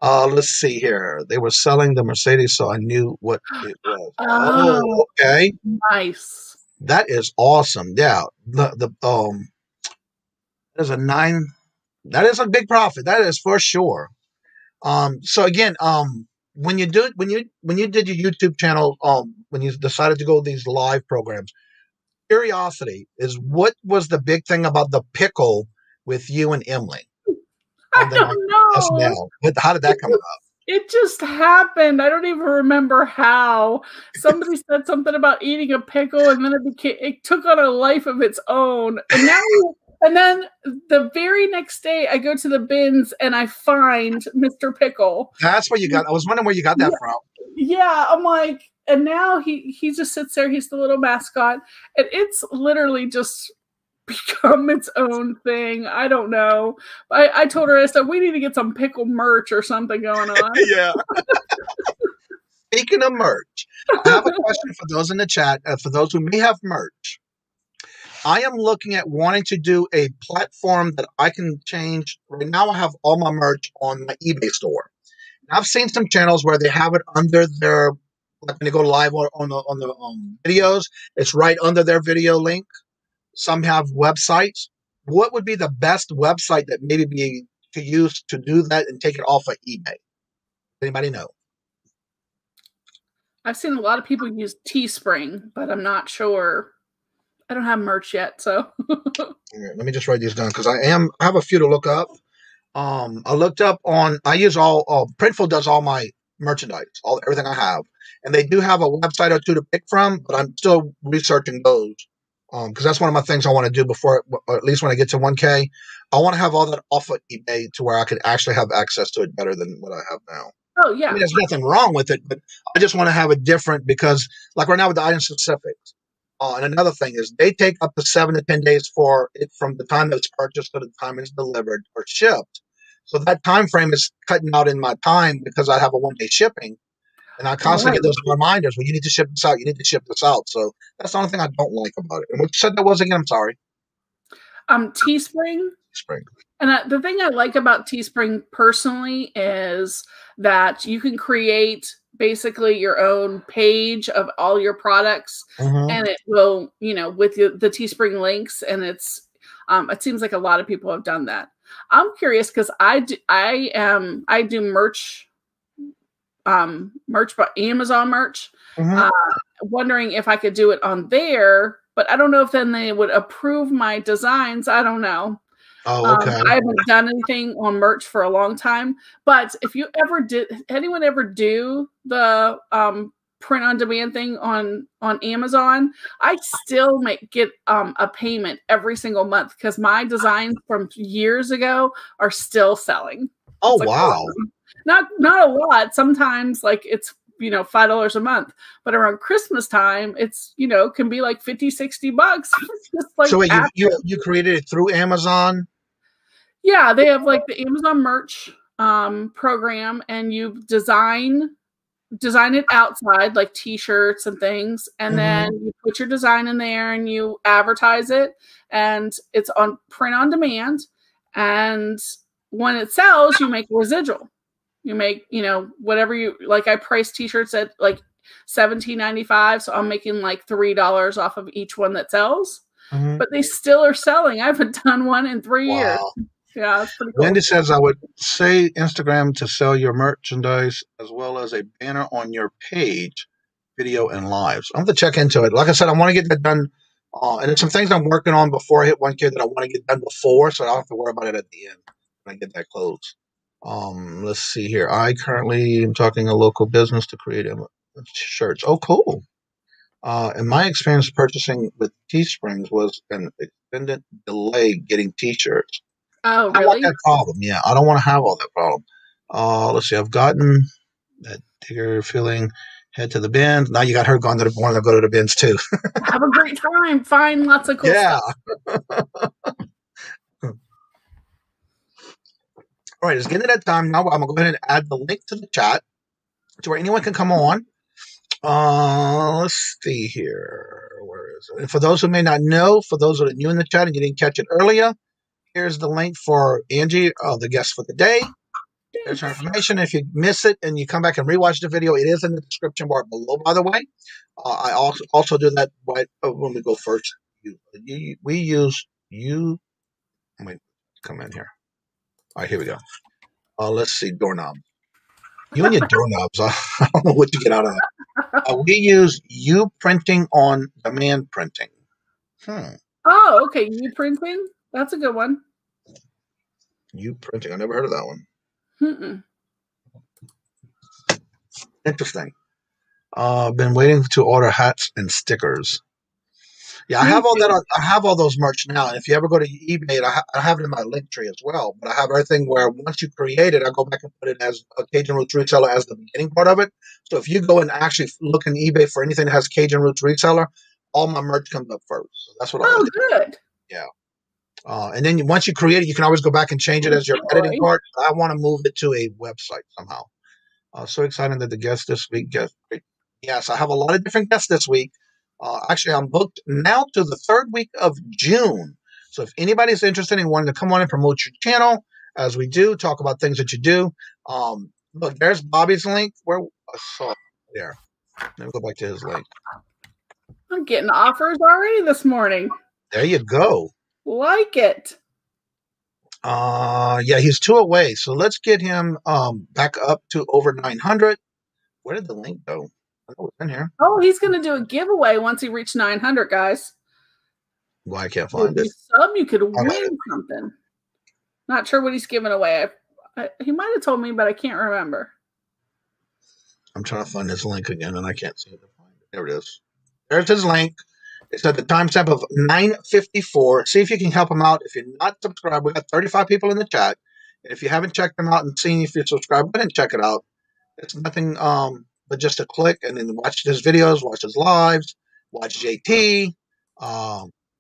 Let's see here. They were selling the Mercedes, so I knew what it was. Oh, okay. Nice. That is awesome. Yeah. There's that is a big profit. That is for sure. So again, when you did your YouTube channel, when you decided to go these live programs, curiosity is what was the big thing about the pickle with you and Emily? I don't know. How did that come about? It just happened. I don't even remember how. Somebody said something about eating a pickle, and then it took on a life of its own. And then the very next day, I go to the bins and I find Mr. Pickle. That's where you got. I was wondering where you got that from. Yeah, I'm like, and now he just sits there. He's the little mascot, and it's literally just become its own thing. I don't know. I told her, I said, we need to get some pickle merch or something going on. Yeah. Speaking of merch, I have a question for those in the chat. For those who may have merch, I am looking at wanting to do a platform that I can change. Right now, I have all my merch on my eBay store. And I've seen some channels where they have it under their, like when they go live on the videos, it's right under their video link. Some have websites. What would be the best website that maybe be to use to do that and take it off of eBay? Anybody know? I've seen a lot of people use Teespring, but I'm not sure. I don't have merch yet, so. Let me just write these down because I have a few to look up. I looked up on. I use Printful does all my merchandise, everything I have, and they do have a website or two to pick from, but I'm still researching those because that's one of my things I want to do before, or at least when I get to 1K. I want to have all that off of eBay to where I could actually have access to it better than what I have now. Oh yeah, I mean, there's nothing wrong with it, but I just want to have it different because, like right now with the item specifics. And another thing is they take up to 7 to 10 days for it from the time that it's purchased to the time it's delivered or shipped. So that time frame is cutting out in my time because I have a 1-day shipping, and I constantly get those reminders. Well, you need to ship this out. You need to ship this out. So that's the only thing I don't like about it. And what you said that was again? I'm sorry. Teespring. Spring. And the thing I like about Teespring personally is that you can create basically your own page of all your products, and it will, with the Teespring links, and it's it seems like a lot of people have done that. I'm curious because I do merch, but Amazon merch. Wondering if I could do it on there, but I don't know if then they would approve my designs. I don't know. Oh, okay. I haven't done anything on merch for a long time, but if you ever anyone ever do the print on demand thing on Amazon, I still get a payment every single month because my designs from years ago are still selling. Oh, wow. Not a lot. Sometimes like it's $5 a month, but around Christmas time, it's can be like $50-$60. Just like so wait, you created it through Amazon? Yeah, they have like the Amazon merch program, and you design it outside, like T-shirts and things, and then you put your design in there and you advertise it, and it's on print on demand. And when it sells, you make a residual. You make whatever you like. I price T-shirts at like $17.95, so I'm making like $3 off of each one that sells. But they still are selling. I haven't done one in 3 years. Yeah, that's pretty cool. Wendy says, I would say Instagram to sell your merchandise as well as a banner on your page, video, and lives. I'm going to check into it. Like I said, I want to get that done. And there's some things I'm working on before I hit 1K that I want to get done before, so I don't have to worry about it at the end when I get that closed. Let's see here. I currently am talking a local business to create shirts. Oh, cool. And my experience purchasing with Teesprings was an extended delay getting T-shirts. Oh, really? I don't want that problem. Yeah, I don't want to have all that problem. Let's see. I've gotten that digger feeling. Head to the bins. Now you got her going to want to go to the bins too. Have a great time. Find lots of cool stuff. All right, it's getting to that time now. I'm going to go ahead and add the link to the chat to where anyone can come on. Let's see here. Where is it? And for those who may not know, for those that are new in the chat and you didn't catch it earlier, here's the link for Angie, the guest for the day. There's her information. If you miss it and you come back and rewatch the video, it is in the description bar below, by the way. I also do that when we go first. We use you. Let me come in here. All right, here we go. Let's see, doorknob. You and your doorknobs. I don't know what you get out of that. We use you printing on demand printing. Oh, okay. You printing? That's a good one. You printing. I never heard of that one. Interesting. Been waiting to order hats and stickers. Yeah, I have all that. I have all those merch now. And if you ever go to eBay, I have it in my link tree as well. But I have everything where once you create it, I go back and put it as a Cajun Roots Reseller as the beginning part of it. So if you go and actually look in eBay for anything that has Cajun Roots Reseller, all my merch comes up first. So that's what I do. Good. Yeah. And then once you create it, you can always go back and change it as your editing part. I want to move it to a website somehow. So excited that the guest this week yes, I have a lot of different guests this week. Actually, I'm booked now to the 3rd week of June. So if anybody's interested in wanting to come on and promote your channel, as we do, talk about things that you do. Look, there's Bobby's link. Where I saw it there. Let me go back to his link. I'm getting offers already this morning. There you go. Like it. Yeah, he's 2 away. So let's get him back up to over 900. Where did the link go? Oh, it's in here. Oh, he's going to do a giveaway once he reaches 900, guys. Well, I can't find it. You could win something. Not sure what he's giving away. He might have told me, but I can't remember. I'm trying to find this link again, and I can't seem to find it. There it is. There's his link. It's at the timestamp of 9:54. See if you can help him out. If you're not subscribed, we got 35 people in the chat. And if you haven't checked them out and seen if you're subscribed, go ahead and check it out. It's nothing but just a click and then watch his videos, watch his lives, watch JT.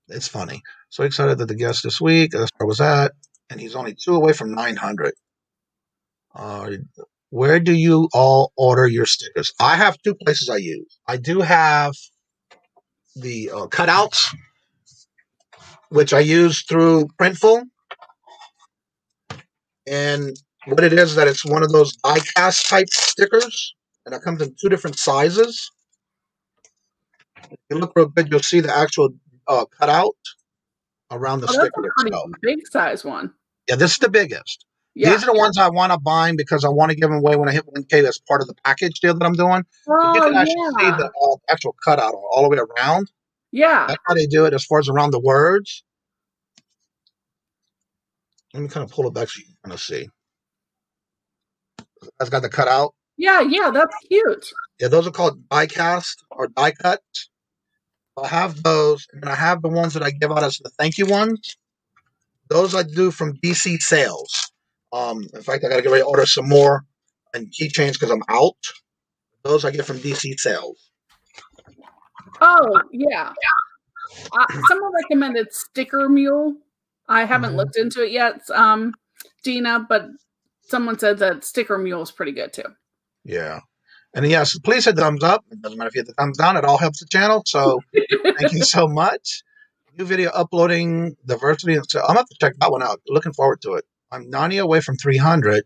It's funny. So excited that the guest this week, that's where I was at, and he's only 2 away from 900. Where do you all order your stickers? I have 2 places I use. I do have the cutouts, which I use through Printful. And what it is that it's one of those die-cast type stickers, and it comes in 2 different sizes. If you look real good, you'll see the actual cutout around the sticker itself. Big size one. Yeah, this is the biggest. Yeah. These are the ones I want to buy because I want to give them away when I hit 1K. That's part of the package deal that I'm doing. Oh, you can actually see the actual cutout all the way around. Yeah. That's how they do it as far as around the words. Let me kind of pull it back so you can kind of see. That's got the cutout. Yeah, that's cute. Yeah, those are called die cast or die cut. I have those, and I have the ones that I give out as the thank you ones. Those I do from DC Sales. In fact, I got to get ready to order some more and keychains because I'm out. Those I get from DC Sales. Oh, yeah. Someone recommended Sticker Mule. I haven't looked into it yet, Dina, but someone said that Sticker Mule is pretty good too. Yeah. And yes, please hit the thumbs up. It doesn't matter if you hit the thumbs down. It all helps the channel. So thank you so much. New video uploading, diversity. So I'm going to have to check that one out. Looking forward to it. I'm 90 away from 300.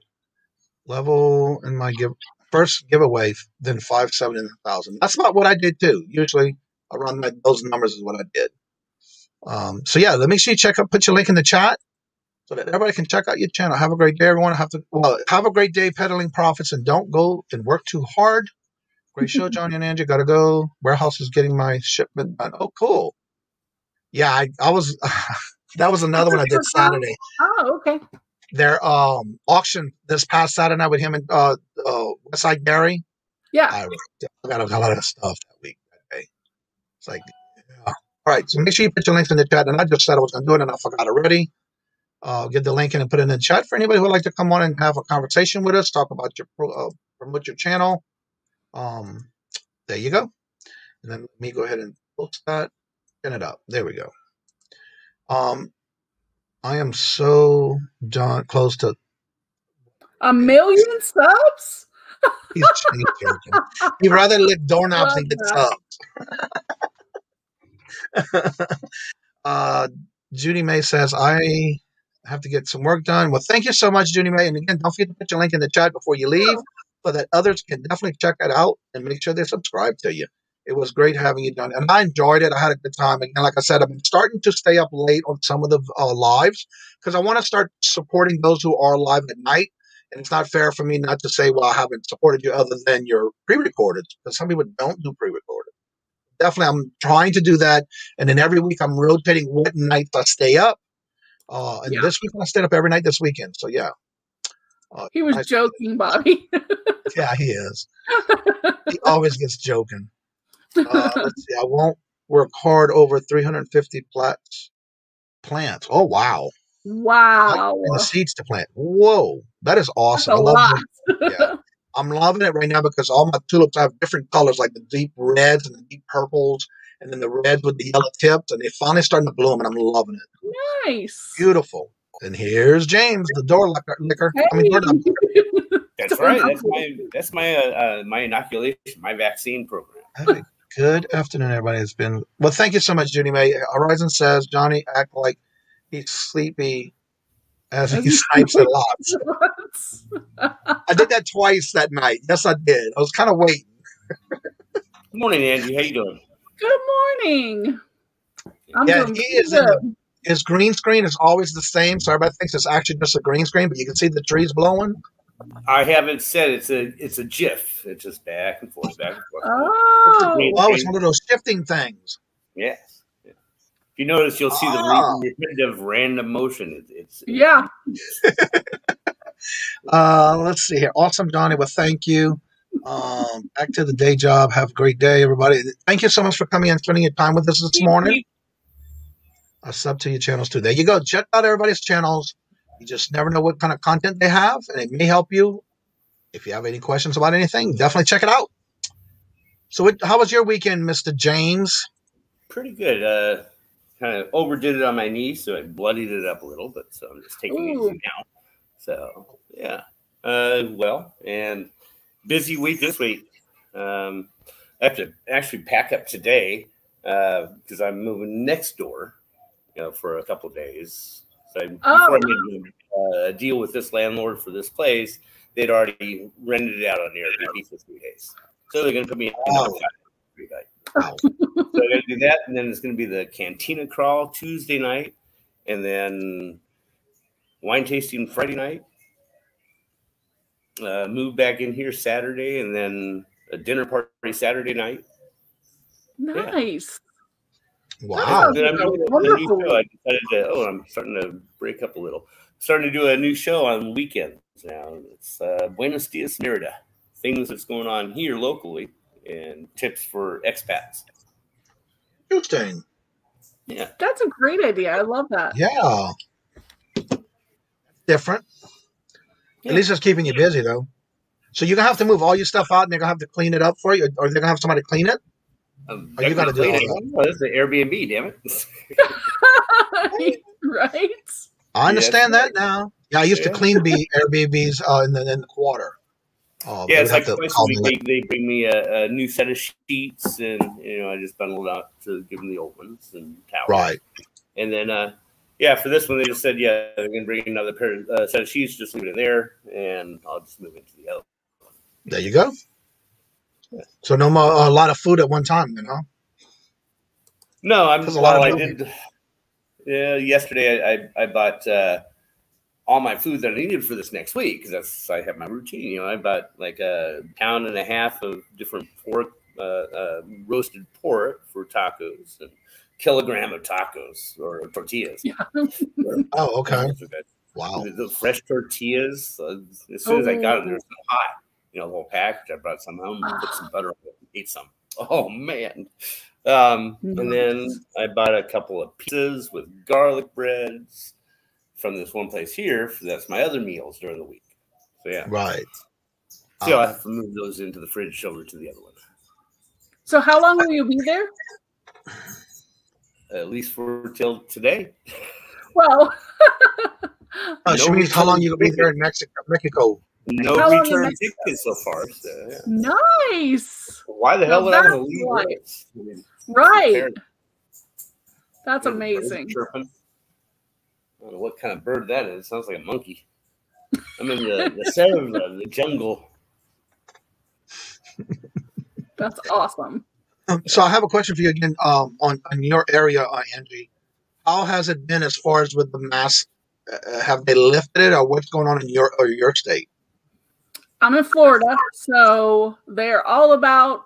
Level in my first giveaway, then 570 and 1,000. That's about what I did too. Usually around those numbers is what I did. So yeah, let me see. Put your link in the chat so that everybody can check out your channel. Have a great day, everyone. Have a great day peddling profits and don't go and work too hard. Great show, Johnny and Angie. Gotta go. Warehouse is getting my shipment done. Oh, cool. Yeah, I was. That was another one I did Saturday. Oh, okay. Their auction this past Saturday night with him and Westside Gary. Yeah, I got a lot of stuff that week that day. It's like, yeah. All right, so make sure you put your links in the chat. And I just said I was going to do it, and I forgot already. Get the link in and put it in the chat for anybody who would like to come on and have a conversation with us, talk about your promote your channel. There you go. And then let me go ahead and post that, pin it up. There we go. I am so done, close to 1 million subs. He's joking. He'd rather lick doorknobs than get subs. Judy May says, I have to get some work done. Well, thank you so much, Judy May. And again, don't forget to put your link in the chat before you leave so that others can definitely check it out and make sure they're subscribed to you. It was great having you done. And I enjoyed it. I had a good time. Again, like I said, I've been starting to stay up late on some of the lives because I want to start supporting those who are live at night. And it's not fair for me not to say, well, I haven't supported you other than your pre-recorded, because some people don't do pre-recorded. Definitely, I'm trying to do that. And then every week I'm rotating what nights I stay up. And this week I stayed up every night this weekend. So, yeah. He was joking, Bobby. Yeah, he is. He always gets joking. Let's see. I won't work hard over 350 plants. Oh, wow. Wow. And the seeds to plant. Whoa, that is awesome. That's a I love lot. it. Yeah. I'm loving it right now because all my tulips have different colors, like the deep reds and the deep purples, and then the reds with the yellow tips, and they're finally starting to bloom, and I'm loving it. Nice. Beautiful. And here's James, the door licker. Hey. I mean, door licker. That's right. That's my my inoculation, my vaccine program. Hey, good afternoon, everybody. It's been well. Thank you so much, Judy May. Horizon says Johnny act like he's sleepy as he snipes at lots. I did that twice that night. Yes, I did. I was kind of waiting. Good morning, Angie. How you doing? Good morning. I'm doing he is in his green screen is always the same, so everybody thinks it's actually just a green screen, but you can see the trees blowing. I haven't said it's a GIF. It's just back and forth, back and forth. Oh, it's one of those shifting things. Yes. Yeah. If you notice, you'll see the repetitive random motion. It's yeah. Let's see here. Awesome, Johnny. Well, thank you. Back to the day job. Have a great day, everybody. Thank you so much for coming and spending your time with us this morning. I sub to your channels too. There you go. Check out everybody's channels. You just never know what kind of content they have, and it may help you. If you have any questions about anything, definitely check it out. So how was your weekend, Mr. James? Pretty good. Kind of overdid it on my knee, so I bloodied it up a little, but so I'm just taking it easy now. So, yeah. Well, and busy week this week. I have to actually pack up today because I'm moving next door, for a couple of days. So before I made a deal with this landlord for this place, they'd already rented it out on Airbnb for 3 days. So they're going to put me in another 3 nights. So I'm going to do that, and then it's going to be the Cantina Crawl Tuesday night, and then wine tasting Friday night. Move back in here Saturday, and then a dinner party Saturday night. Nice. Wow. Then I'm doing a new show. I decided I'm starting to break up a little. Starting to do a new show on weekends now. It's Buenos Dias Merida. Things that's going on here locally and tips for expats. Interesting. Yeah. That's a great idea. I love that. Yeah. Different. Yeah. At least it's keeping you busy, though. So you're going to have to move all your stuff out, and they're going to have to clean it up for you? Or they're going to have somebody clean it? Are you going to do it? Oh, this is an Airbnb, damn it. Right? I understand that now. Yeah, I used to clean the Airbnbs in the quarter. It's like twice a week they bring me a new set of sheets, and I just bundle it out to give them the old ones and towels. Right. And then for this one they just said they're going to bring another set of sheets, just leave it in there, and I'll just move into the other one. There you go. Yeah. So no more a lot of food at one time, No, I did. Yeah, yesterday I bought all my food that I needed for this next week because I have my routine. I bought like 1.5 pounds of different pork, roasted pork for tacos, and kilogram of tacos or tortillas. Yeah. Oh, okay. Wow. The fresh tortillas. As soon as I got them, they were so hot. The whole package. I brought some home, put some butter on it, and ate some. Oh man. And then I bought a couple of pizzas with garlic breads from this one place here. That's my other meals during the week. So yeah. Right. So I have to move those into the fridge over to the other one. So how long will you be there? At least till today. Well. She means how long you'll be there in Mexico. No return tickets so far. So, yeah. Nice. Why the hell would I want to leave? Right. That's amazing. I don't know what kind of bird that is. It sounds like a monkey. I'm in the center of the jungle. That's awesome. So I have a question for you again on your area, Angie. How has it been as far as with the mask? Have they lifted it, or what's going on in your state? I'm in Florida, so they're all about,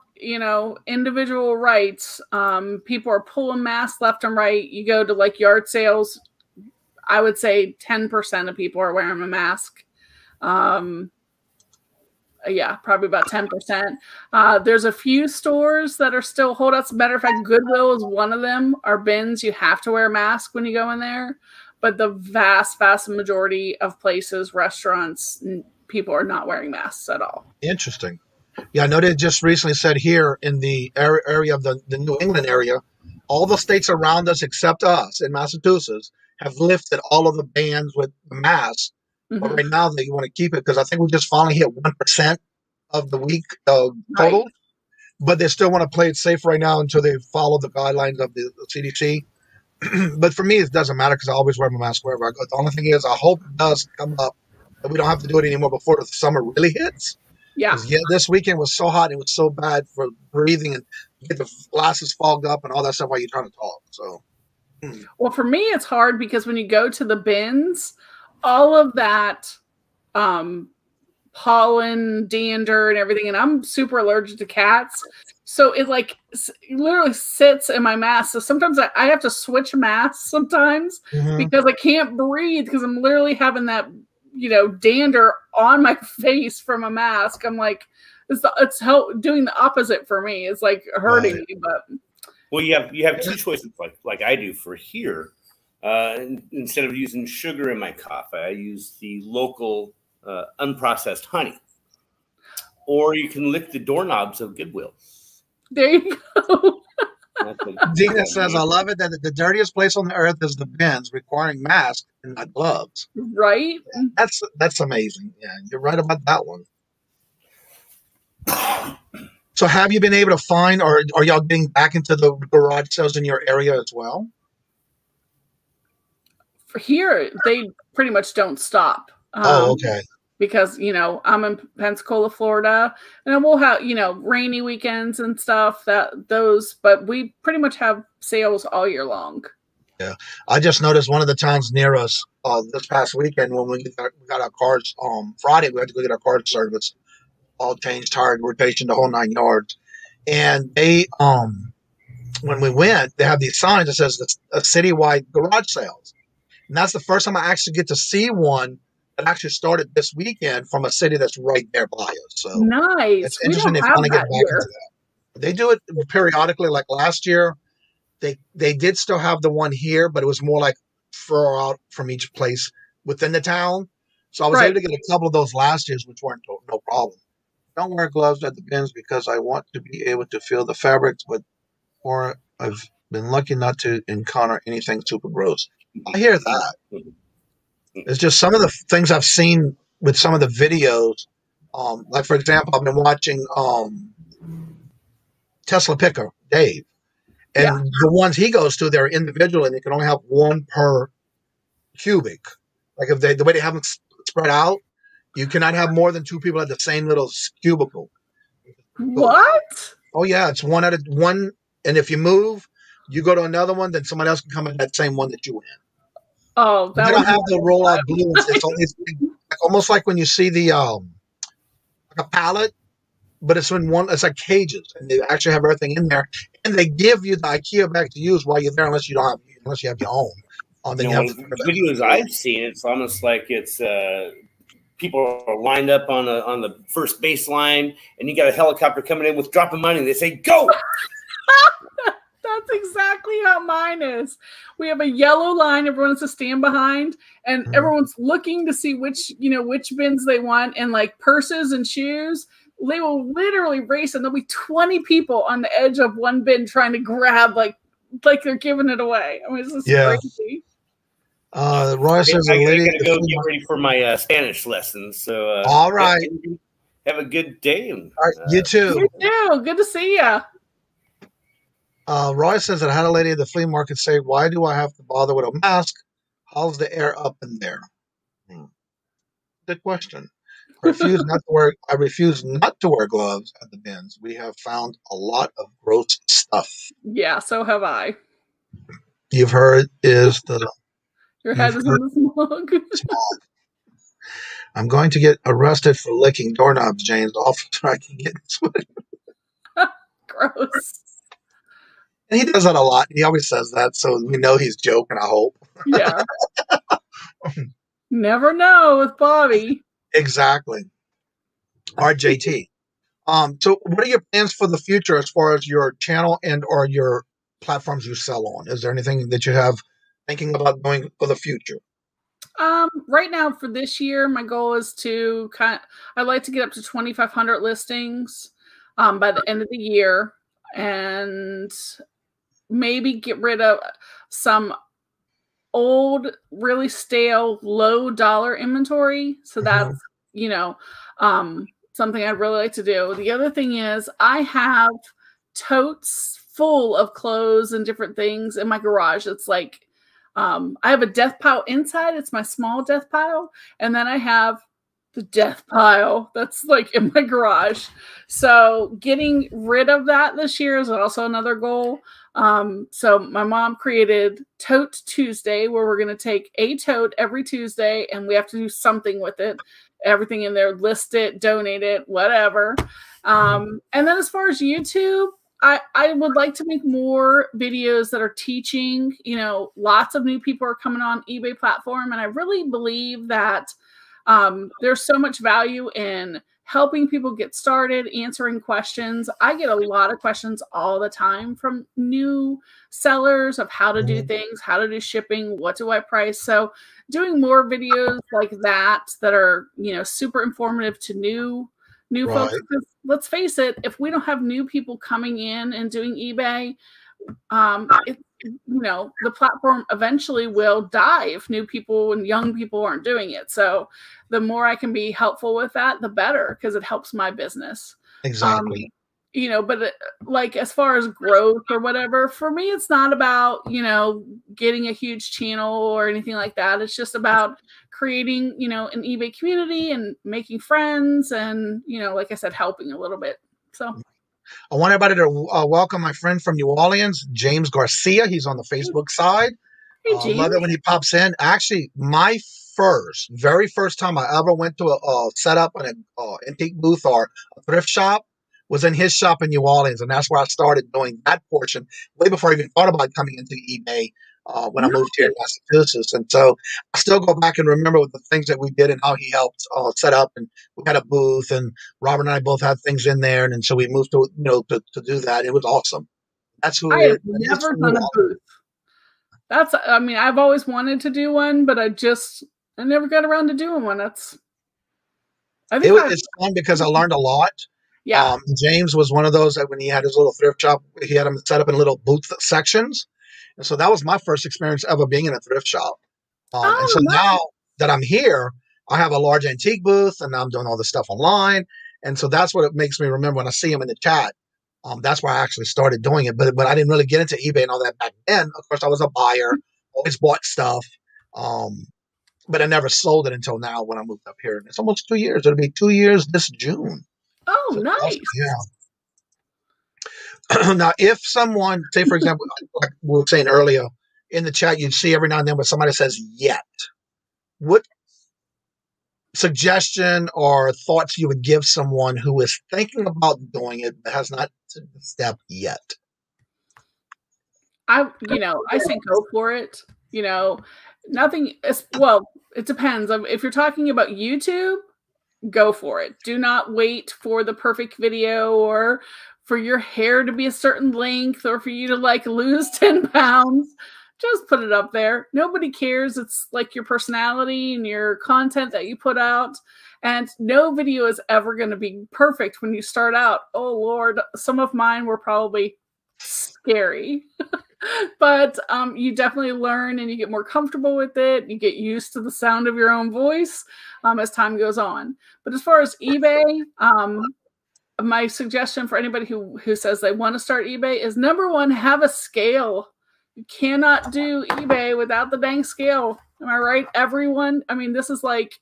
individual rights. People are pulling masks left and right. You go to like yard sales, I would say 10% of people are wearing a mask. Yeah, probably about 10%. There's a few stores that are still holdouts. Matter of fact, Goodwill is one of them. Our bins, you have to wear a mask when you go in there. But the vast, vast majority of places, restaurants, people are not wearing masks at all. Interesting. Yeah, I know they just recently said here in the area of the New England area, all the states around us except us in Massachusetts have lifted all of the bans with the masks. But right now they want to keep it because I think we just finally hit 1% of the week total. Right. But they still want to play it safe right now until they follow the guidelines of the CDC. But for me, it doesn't matter because I always wear my mask wherever I go. The only thing is I hope it does come up that we don't have to do it anymore before the summer really hits. Yeah, this weekend was so hot. It was so bad for breathing and you get the glasses fogged up and all that stuff while you're trying to talk. So, well, for me, it's hard because when you go to the bins, all of that pollen, dander, and everything, and I'm super allergic to cats. So it like literally sits in my mask. So sometimes I have to switch masks sometimes because I can't breathe because I'm literally having that, dander on my face from a mask. I'm like, it's doing the opposite for me. It's like hurting me. But well, you have two choices like I do for here. Instead of using sugar in my coffee, I use the local unprocessed honey. Or you can lick the doorknobs of Goodwill. There you go. Dina says, I love it that the dirtiest place on the earth is the bins, requiring masks and not gloves. Right? Yeah, that's amazing. Yeah, you're right about that one. So have you been able to find, or are y'all getting back into the garage sales in your area as well? For here, they pretty much don't stop. Okay. Because, I'm in Pensacola, Florida, and we'll have, rainy weekends and stuff, but we pretty much have sales all year long. Yeah. I just noticed one of the towns near us this past weekend when we got our cars Friday, we had to go get our cars serviced, all changed, tire, rotation, the whole 9 yards. And they, when we went, they have these signs that says a citywide garage sales. And that's the first time I actually get to see one that actually started this weekend from a city that's right there by us. So nice. It's interesting they finally get back into that. They do it periodically. Like last year, they did still have the one here, but it was more like far out from each place within the town. So I was able to get a couple of those last years, which weren't no problem. Don't wear gloves at the bins because I want to be able to feel the fabrics, or I've been lucky not to encounter anything super gross. I hear that. It's just some of the things I've seen with some of the videos. Like, for example, I've been watching Tesla Picker, Dave. And the ones he goes to, they're individual, and they can only have one per cubic. Like, if the way they have them spread out, you cannot have more than two people at the same little cubicle. What? Oh, yeah. It's one at a one. And if you move, you go to another one, then somebody else can come in that same one that you were in. Oh, they don't have the roll-out balloons. It's almost like when you see the like a pallet, but it's in one. It's like cages, and they actually have everything in there, and they give you the IKEA bag to use while you're there, unless you have your own. Then videos I've seen, it's almost like it's people are lined up on the first baseline, and you got a helicopter coming in with dropping money. And they say, "Go!" That's exactly how mine is. We have a yellow line everyone has to stand behind, and everyone's looking to see which bins they want, and like purses and shoes. They will literally race, and there'll be 20 people on the edge of one bin trying to grab like they're giving it away. I mean, it's just crazy. Roy says, I gotta go get ready for my Spanish lessons. So all right, have a good day. And, all right, you too. You too. Good to see you. Roy says that I had a lady at the flea market say, "Why do I have to bother with a mask? How's the air up in there?" Good question. I refuse not to wear gloves at the bins. We have found a lot of gross stuff. Yeah, so have I. You've heard your head is in the smog. I'm going to get arrested for licking doorknobs, James. Officer, I can get this one. Gross. And he does that a lot. He always says that, so we know he's joking, I hope. Yeah. Never know with Bobby. Exactly. RJT. So what are your plans for the future as far as your channel and or your platforms you sell on? Is there anything that you have thinking about doing for the future? Right now for this year, my goal is to I'd like to get up to 2,500 listings by the end of the year, and maybe get rid of some old, really stale, low dollar inventory. So that's, you know, something I'd really like to do. The other thing is I have totes full of clothes and different things in my garage. It's like, I have a death pile inside. It's my small death pile. And then I have the death pile that's like in my garage. So getting rid of that this year is also another goal. So my mom created Tote Tuesday, where we're going to take a tote every Tuesday and we have to do something with it. Everything in there, list it, donate it, whatever. And then as far as YouTube, I would like to make more videos that are teaching. You know, lots of new people are coming on eBay platform, and I really believe that there's so much value in helping people get started, answering questions. I get a lot of questions all the time from new sellers of how to do things, how to do shipping, what do I price. So doing more videos like that are, you know, super informative to new folks. Because let's face it, if we don't have new people coming in and doing eBay, you know, the platform eventually will die if new people and young people aren't doing it. So the more I can be helpful with that, the better, because it helps my business. Exactly. You know, but like as far as growth or whatever, for me, it's not about, you know, getting a huge channel or anything like that. It's just about creating, you know, an eBay community and making friends and, you know, like I said, helping a little bit. So I want everybody to welcome my friend from New Orleans, James Garcia. He's on the Facebook side. Hey, James. Love it when he pops in. Actually, my very first time I ever went to a setup in an antique booth or a thrift shop was in his shop in New Orleans. And that's where I started doing that portion way before I even thought about coming into eBay when I moved here to Massachusetts. And so I still go back and remember the things that we did and how he helped set up. And we had a booth, and Robert and I both had things in there. And so we moved to, you know, to do that. It was awesome. That's who I have never done a booth. I mean, I've always wanted to do one, but I never got around to doing one. It's fun because I learned a lot. Yeah. James was one of those that when he had his little thrift shop, he had them set up in little booth sections. And so that was my first experience ever being in a thrift shop. And so now that I'm here, I have a large antique booth and I'm doing all this stuff online. And so that's what it makes me remember when I see him in the chat. That's where I actually started doing it. But I didn't really get into eBay and all that back then. Of course, I was a buyer, always bought stuff. But I never sold it until now when I moved up here. And it's almost 2 years. It'll be 2 years this June. Oh, so nice. Yeah. Now, if someone, say, for example, like we were saying earlier in the chat, you'd see every now and then when somebody says yet. What suggestion or thoughts you would give someone who is thinking about doing it but has not taken the step yet? I say go for it. You know, it depends. If you're talking about YouTube, go for it. Do not wait for the perfect video or for your hair to be a certain length or for you to like lose 10 pounds. Just put it up there. Nobody cares. It's like your personality and your content that you put out. And no video is ever going to be perfect when you start out. Oh, Lord. Some of mine were probably scary. But you definitely learn and you get more comfortable with it. You get used to the sound of your own voice as time goes on. But as far as eBay, my suggestion for anybody who says they want to start eBay is, number one, have a scale. You cannot do eBay without the dang scale. Am I right, everyone? I mean, this is like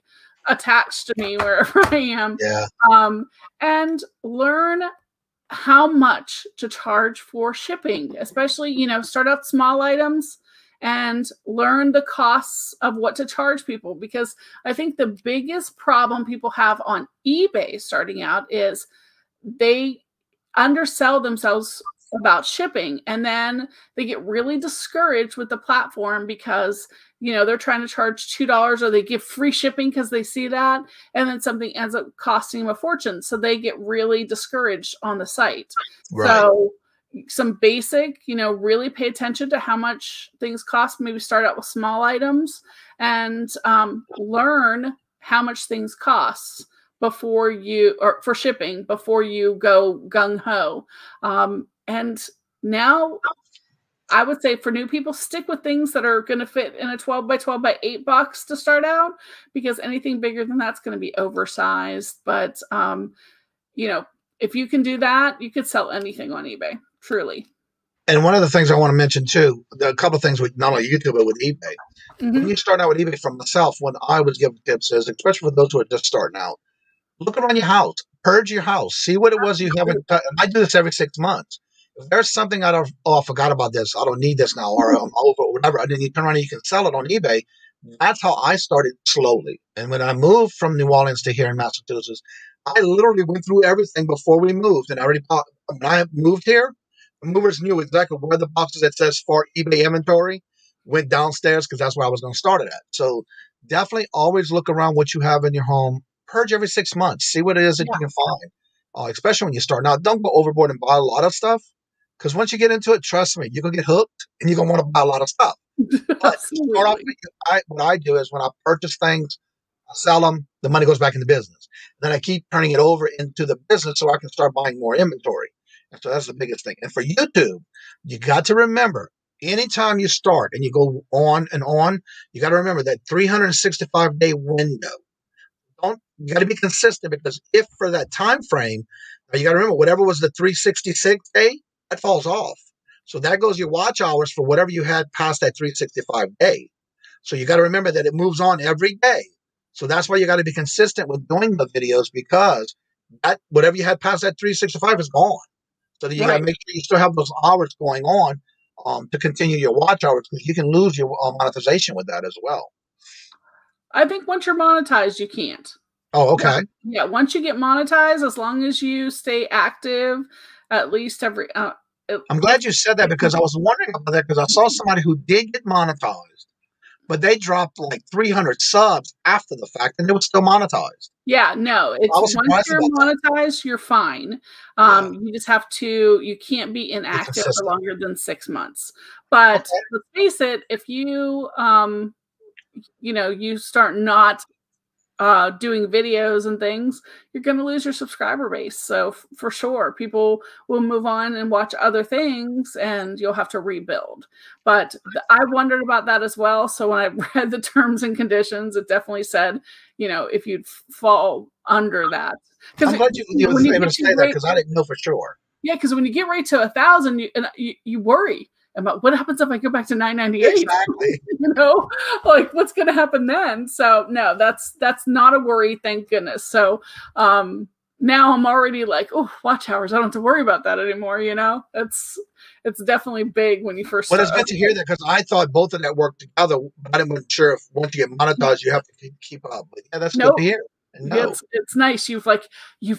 attached to me wherever I am. Yeah. And learn how much to charge for shipping, especially, you know, start out small items and learn the costs of what to charge people. Because I think the biggest problem people have on eBay starting out is they undersell themselves about shipping. And then they get really discouraged with the platform because, you know, they're trying to charge $2 or they give free shipping because they see that. And then something ends up costing them a fortune. So they get really discouraged on the site. Right. So some basic, you know, really pay attention to how much things cost. Maybe start out with small items and learn how much things cost before you, or for shipping, before you go gung-ho. And now I would say for new people, stick with things that are going to fit in a 12 by 12 by 8 box to start out, because anything bigger than that's going to be oversized. But, you know, if you can do that, you could sell anything on eBay, truly. And one of the things I want to mention too, a couple of things with not only YouTube, but with eBay. When you start out with eBay, from myself, when I was giving tips is, especially for those who are just starting out, look around your house, purge your house, see what it was you haven't done. I do this every 6 months. If there's something I forgot about this, I don't need this now, or I'm over, or whatever, and then you turn around and you can sell it on eBay. That's how I started slowly. And when I moved from New Orleans to here in Massachusetts, I literally went through everything before we moved. And when I moved here, the movers knew exactly where the boxes that says for eBay inventory went downstairs, because that's where I was going to start it at. So definitely always look around what you have in your home. Purge every 6 months. See what it is that you can find, especially when you start. Now, don't go overboard and buy a lot of stuff, because once you get into it, trust me, you're going to get hooked and you're going to want to buy a lot of stuff. But start off with, what I do is when I purchase things, I sell them, the money goes back in the business. Then I keep turning it over into the business so I can start buying more inventory. And so that's the biggest thing. And for YouTube, you got to remember, anytime you start and you go on and on, you got to remember that 365-day window. You got to be consistent, because if for that time frame, you got to remember whatever was the 366 day, that falls off. So that goes your watch hours for whatever you had past that 365 day. So you got to remember that it moves on every day. So that's why you got to be consistent with doing the videos, because that whatever you had past that 365 is gone. So that you got to make sure you still have those hours going on to continue your watch hours, because you can lose your monetization with that as well. I think once you're monetized, you can't. Oh, okay. Yeah, once you get monetized, as long as you stay active, at least every. I'm glad you said that, because I was wondering about that, because I saw somebody who did get monetized, but they dropped like 300 subs after the fact, and they were still monetized. Yeah, no, it's once you're monetized, you're fine. You just have to. You can't be inactive for longer than 6 months. But let's face it, if you you know, you start not doing videos and things, you're going to lose your subscriber base. So for sure, people will move on and watch other things, and you'll have to rebuild. But I wondered about that as well. So when I read the terms and conditions, it definitely said, you know, if you'd fall under that. I'm glad you were able to say that, because I didn't know for sure. Yeah, because when you get right to 1,000, you worry about what happens if I go back to 998. Exactly. You know, like what's going to happen then? So no, that's not a worry, thank goodness. So now I'm already like, oh, watch hours, I don't have to worry about that anymore. You know, it's definitely big when you first start. Well, it's good to hear that, because I thought both of that worked together, but I wasn't sure if once you get monetized, you have to keep up. But yeah, that's good to hear. No. It's nice. You've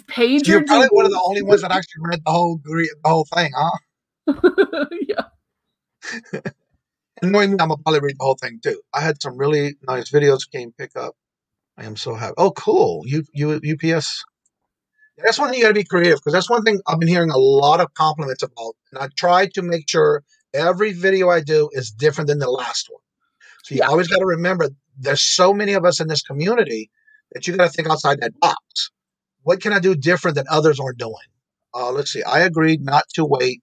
paid. So you're probably one of the only ones that actually read the whole thing, huh? Yeah. And knowing me, I'm gonna probably read the whole thing too. I had some really nice videos came pick up. I am so happy. Oh, cool. UPS. That's one thing you got to be creative, because that's one thing I've been hearing a lot of compliments about. And I try to make sure every video I do is different than the last one. So you always got to remember, there's so many of us in this community that you got to think outside that box. What can I do different than others aren't doing? Let's see. I agreed not to wait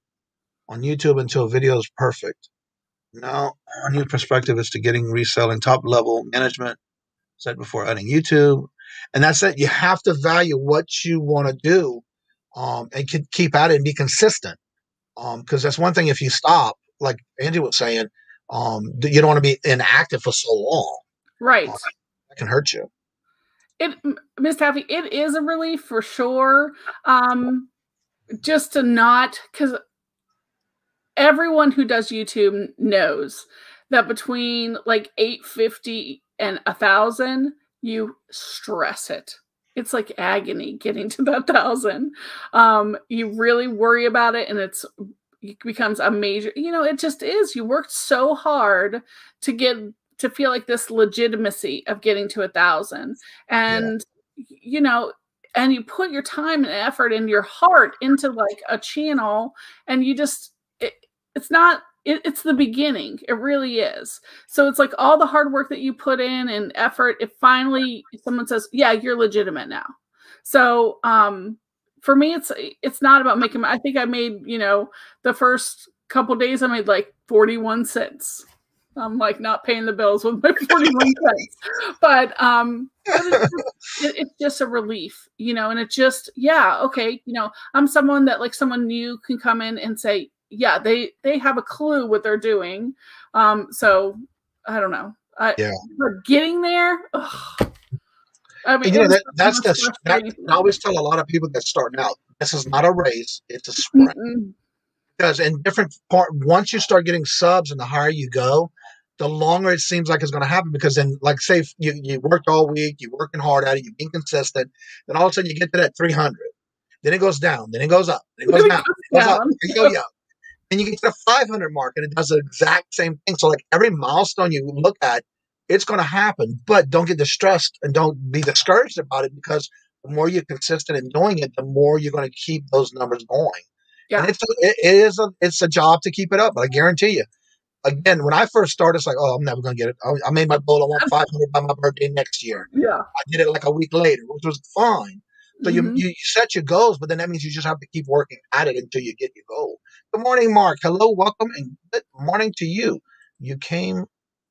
on YouTube until video is perfect. Now, our new perspective is to getting reselling top level management set before adding YouTube. And that's it. You have to value what you want to do and keep at it and be consistent. Because that's one thing, if you stop, like Angie was saying, you don't want to be inactive for so long. Right. That can hurt you. Miss Taffy, it is a relief for sure. Just to not, because everyone who does YouTube knows that between like 850 and 1,000, you stress it. It's like agony getting to that 1,000. You really worry about it, and becomes a major, it just is. You worked so hard to feel like this legitimacy of getting to 1,000. And, and you put your time and effort and your heart into like a channel, and you just, it's the beginning. It really is. So it's like all the hard work that you put in and effort, if finally someone says, yeah, you're legitimate now. So, for me, it's not about making. I think I made, the first couple days I made like 41 cents. I'm like not paying the bills with my 41 cents, but it's just a relief, and it's just, okay, I'm someone that like someone new can come in and say, yeah, they have a clue what they're doing. So I don't know. But getting there. Ugh, I mean, I always tell a lot of people that starting out, this is not a race, it's a sprint. Because in different once you start getting subs and the higher you go, the longer it seems like it's going to happen. Because then, like, say you worked all week, you're working hard at it, you're being consistent, then all of a sudden you get to that 300, then it goes down, then it goes up, then it goes down, it goes up, it goes up. And you get to the 500 mark, and it does the exact same thing. So, like, every milestone you look at, it's going to happen, but don't get distressed and don't be discouraged about it, because the more you're consistent in doing it, the more you're going to keep those numbers going. Yeah. And it's a job to keep it up, but I guarantee you. Again, when I first started, it's like, oh, I'm never going to get it. I made my goal. I want 500 by my birthday next year. Yeah. I did it like a week later, which was fine. So you set your goals, but then that means you just have to keep working at it until you get your goal. Good morning, Mark. Hello, welcome, and good morning to you. You came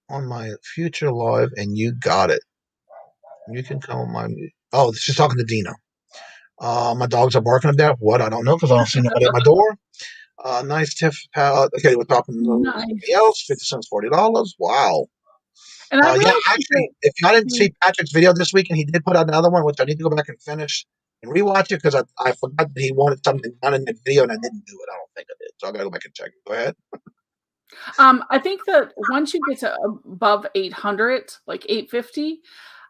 on my future live, and you got it. You can come on my. Oh, she's talking to Dina. My dogs are barking up there. What? I don't know, because I don't see nobody at my door. Nice tip, pal. Okay, we're talking to somebody else. 50 cents, $40. Wow. And actually, if I didn't see Patrick's video this week, and he did put out another one, which I need to go back and finish and rewatch it, because I forgot that he wanted something done in the video, and I didn't do it. I don't think I did. So I got to go back and check it. Go ahead. I think that once you get to above 800, like 850,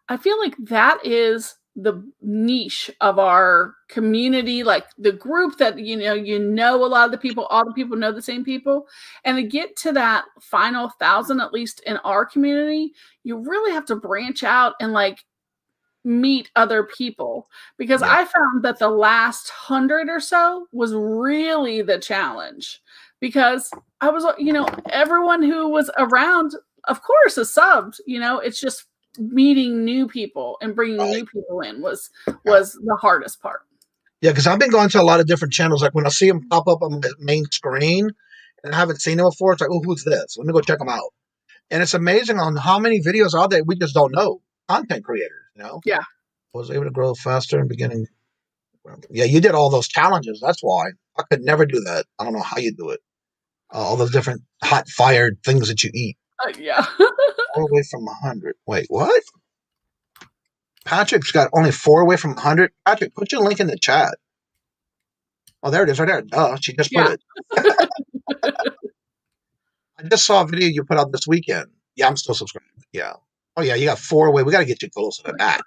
I feel like that is the niche of our community, like the group that, a lot of the people, all the people know the same people. And to get to that final 1,000, at least in our community, you really have to branch out and like meet other people, because I found that the last 100 or so was really the challenge, because I was, everyone who was around, of course, is subbed, it's just meeting new people and bringing new people in was the hardest part. Yeah, because I've been going to a lot of different channels. Like when I see them pop up on the main screen and I haven't seen them before, it's like, oh, who's this? Let me go check them out. And it's amazing on how many videos out there we just don't know. Content creators, Yeah. Was able to grow faster in the beginning. Yeah, you did all those challenges. That's why. I could never do that. I don't know how you do it. All those different hot fired things that you eat. Yeah. All away from 100. Wait, what? Patrick's got only 4 away from 100. Patrick, put your link in the chat. Oh, there it is, right there. Duh, she just put it. I just saw a video you put out this weekend. Yeah, I'm still subscribed. Yeah. Oh, yeah, you got 4 away. We got to get you closer to that.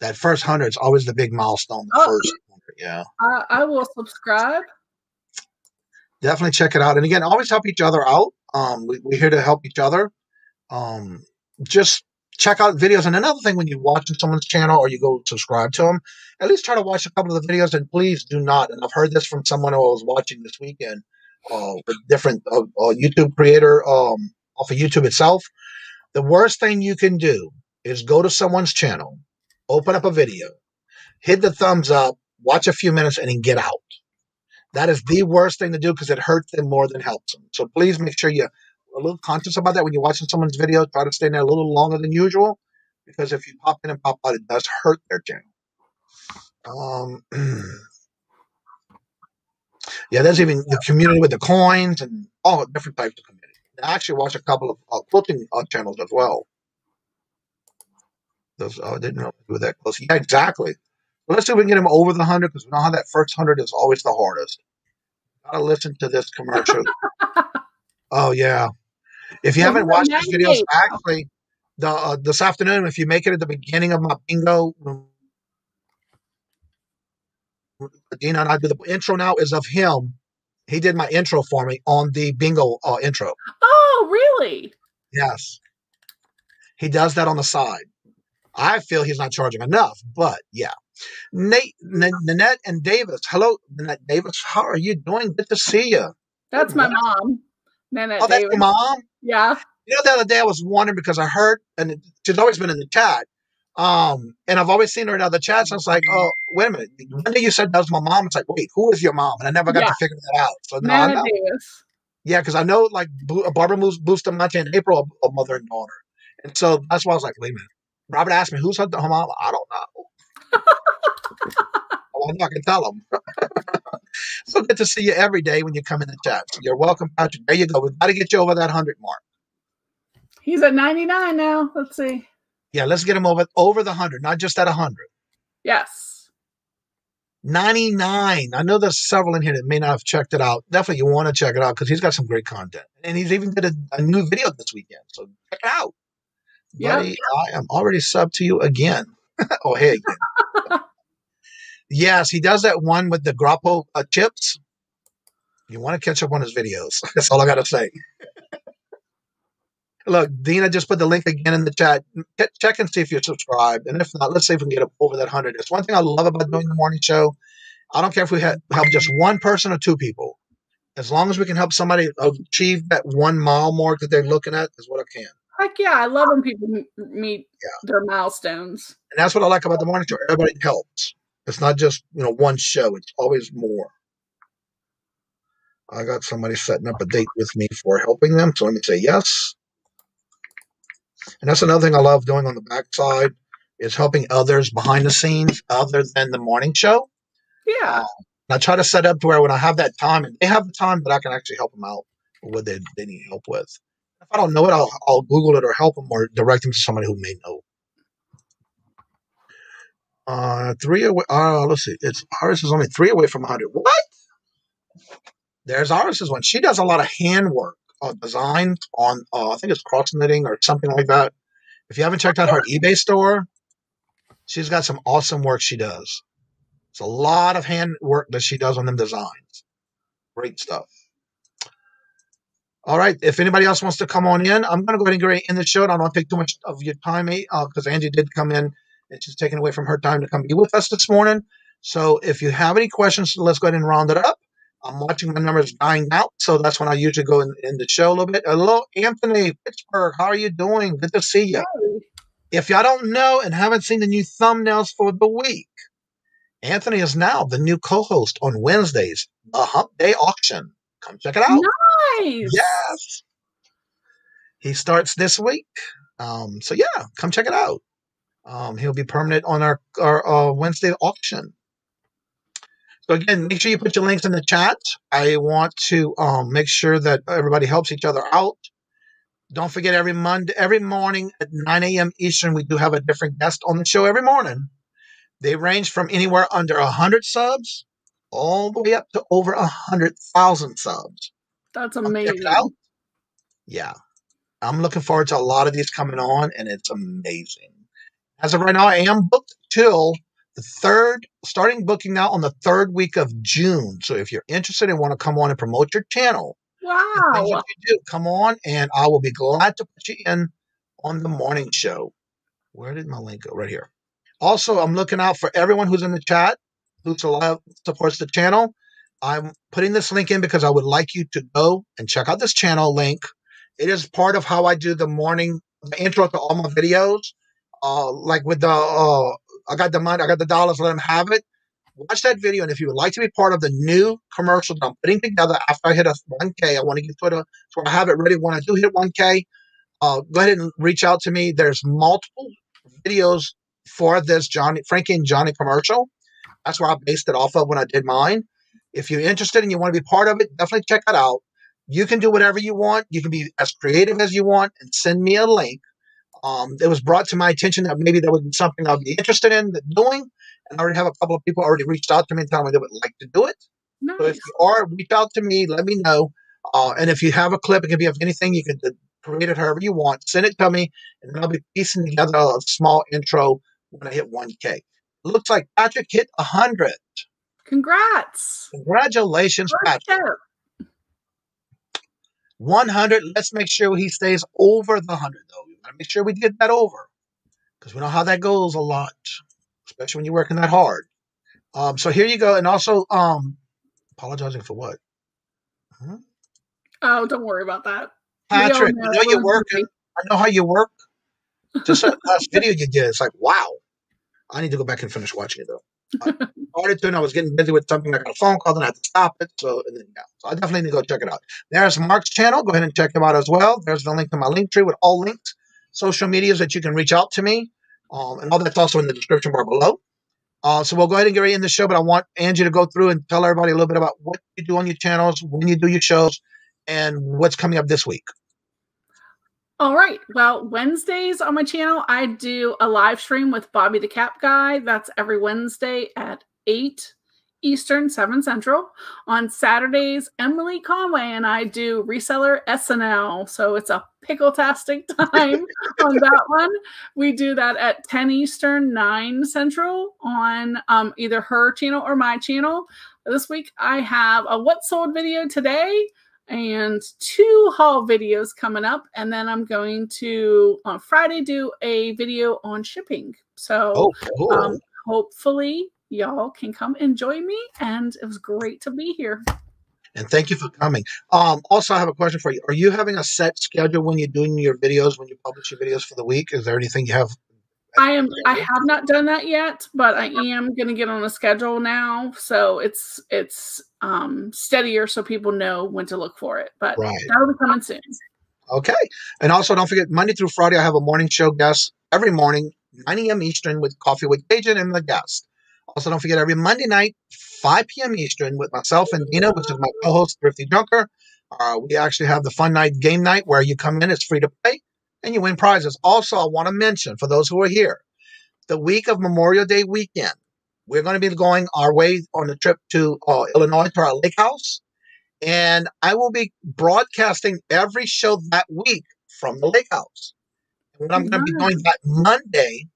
That first 100 is always the big milestone. The first 100, yeah. I will subscribe. Definitely check it out. And again, always help each other out. We're here to help each other. Just check out videos. And another thing, when you watch someone's channel or you go subscribe to them, at least try to watch a couple of the videos. And please do not, and I've heard this from someone who I was watching this weekend, with different YouTube creator off of YouTube itself. The worst thing you can do is go to someone's channel, open up a video, hit the thumbs up, watch a few minutes, and then get out. That is the worst thing to do, because it hurts them more than helps them. So please make sure you're a little conscious about that when you're watching someone's video. Try to stay in there a little longer than usual, because if you pop in and pop out, it does hurt their channel. Yeah, there's even the community with the coins and all different types of community. I actually watch a couple of quilting channels as well. Those I didn't know we were that close. Yeah, exactly. Well, let's see if we can get him over the 100, because we know how that first 100 is always the hardest. Gotta listen to this commercial. Oh yeah. If you haven't watched these videos, actually, this afternoon, if you make it at the beginning of my bingo, Dina and I do the intro now is of him He did my intro for me on the bingo intro. Oh, really? Yes. He does that on the side. I feel he's not charging enough, but yeah. Nanette and Davis. Hello, Nanette Davis. How are you doing? Good to see you. That's my mom, Nanette Oh, that's Davis. your mom? Yeah. You know, the other day I was wondering because I heard, and she's always been in the chat, and I've always seen her in other chats. I was like, oh, wait a minute. One day you said that was my mom. It's like, wait, who is your mom? And I never got to figure that out. So now I know. Davis. Yeah, because I know like Barbara Bustamante and April are mother and daughter. And so that's why I was like, wait a minute. Robert asked me, who's her mom? I don't know. Well, I'm not going to tell him. So good to see you every day when you come in the chat. So you're welcome, Patrick. There you go. We've got to get you over that 100 mark. He's at 99 now. Let's see. Yeah, let's get him over the 100, not just at 100. Yes. 99. I know there's several in here that may not have checked it out. Definitely you want to check it out because he's got some great content. And he's even did a new video this weekend. So check it out. Yep. Buddy, I am already subbed to you again. Oh, hey again. Yes, he does that one with the grappo chips. You want to catch up on his videos. That's all I got to say. Look, Dina just put the link again in the chat. Check and see if you're subscribed. And if not, let's see if we can get up over that 100. It's one thing I love about doing the morning show. I don't care if we help just one person or two people. As long as we can help somebody achieve that 1 mile mark that they're looking at is what I can. Heck yeah. I love when people meet their milestones. And that's what I like about the morning show. Everybody helps. It's not just, one show. It's always more. I got somebody setting up a date with me for helping them. So let me say yes. And that's another thing I love doing on the backside is helping others behind the scenes other than the morning show. Yeah. I try to set up to where when I have that time and they have the time, but I can actually help them out with what they need help with. If I don't know it, I'll Google it or help them or direct them to somebody who may know. 3 away. Let's see. Ours is only 3 away from 100. What? There's Iris's one. She does a lot of handwork design on, I think it's cross knitting or something like that. If you haven't checked out her eBay store, she's got some awesome work she does. It's a lot of hand work that she does on them designs. Great stuff. All right. If anybody else wants to come on in, I'm going to go ahead and get in the show. I don't want to take too much of your time, because Angie did come in and she's taken away from her time to come be with us this morning. So if you have any questions, let's go ahead and round it up. I'm watching my numbers dying out, so that's when I usually go in the show a little bit. Hello, Anthony, Pittsburgh. How are you doing? Good to see you. Hi. If y'all don't know and haven't seen the new thumbnails for the week, Anthony is now the new co-host on Wednesdays, the Hump Day Auction. Come check it out. Nice. Yes. He starts this week. So yeah, come check it out. He'll be permanent on our Wednesday auction. So again, make sure you put your links in the chat. I want to make sure that everybody helps each other out. Don't forget every morning at 9 a.m. Eastern, we do have a different guest on the show every morning. They range from anywhere under 100 subs all the way up to over 100,000 subs. That's amazing. Check it out. Yeah. I'm looking forward to a lot of these coming on, and it's amazing. As of right now, I am booked till the starting booking now on the 3rd week of June. So if you're interested and want to come on and promote your channel, wow, what you do, come on, and I will be glad to put you in on the morning show. Where did my link go? Right here. Also, I'm looking out for everyone who's in the chat who supports the channel. I'm putting this link in because I would like you to go and check out this channel link. It is part of how I do the intro to all my videos. Like with the I got the money, I got the dollars, let them have it. Watch that video, and if you would like to be part of the new commercial that I'm putting together after I hit a 1K, I want to get to so I have it ready when I do hit 1K. Go ahead and reach out to me. There's multiple videos for this Frankie and Johnny commercial. That's where I based it off of when I did mine. If you're interested and you want to be part of it, definitely check that out. You can do whatever you want. You can be as creative as you want and send me a link. It was brought to my attention that maybe that would be something I'd be interested in doing. And I already have a couple of people already reached out to me and telling me they would like to do it. Nice. So if you are, reach out to me, let me know. And if you have a clip, it can be of anything, you can create it however you want. Send it to me, and then I'll be piecing together a small intro when I hit 1K. It looks like Patrick hit 100. Congrats. Congratulations, Patrick. 100. Let's make sure he stays over the 100, though. We got to make sure we get that over because we know how that goes a lot, especially when you're working that hard. So here you go. And also, apologizing for what? Huh? Oh, don't worry about that. Patrick, I know you're working. I know how you work. Just that last video you did, it's like, wow. I need to go back and finish watching it, though. I started to, and I was getting busy with something. I got a phone call, then I had to stop it. So I definitely need to go check it out. There's Mark's channel. Go ahead and check him out as well. There's the link to my link tree with all links, social medias that you can reach out to me. And all that's also in the description bar below. So we'll go ahead and get right in the show, but I want Angie to go through and tell everybody a little bit about what you do on your channels, when you do your shows, and what's coming up this week. All right. Well, Wednesdays on my channel, I do a live stream with Bobby the Cap Guy. That's every Wednesday at 8 Eastern, 7 Central. On Saturdays, Emily Conway and I do Reseller SNL. So it's a pickle-tastic time on that one. We do that at 10 Eastern, 9 Central on either her channel or my channel. This week, I have a What Sold video today and 2 haul videos coming up. And then I'm going to, on Friday, do a video on shipping. So cool. Hopefully y'all can come and join me. And it was great to be here. And thank you for coming. Also, I have a question for you. Are you having a set schedule when you're doing your videos, when you publish your videos for the week? Is there anything you have? I have not done that yet, but I am going to get on a schedule now. So it's steadier so people know when to look for it. But that'll be coming soon. Okay. And also, don't forget, Monday through Friday, I have a morning show guest every morning, 9 a.m. Eastern with Coffee with Kajun and the guest. Also, don't forget, every Monday night, 5 p.m. Eastern with myself and Dina, which is my co-host, Thrifty Junker. We actually have the fun night game night where you come in, it's free to play, and you win prizes. Also, I want to mention, for those who are here, the week of Memorial Day weekend, we're going to be going our way on a trip to Illinois to our lake house. And I will be broadcasting every show that week from the lake house. And what I'm going to be doing that Monday,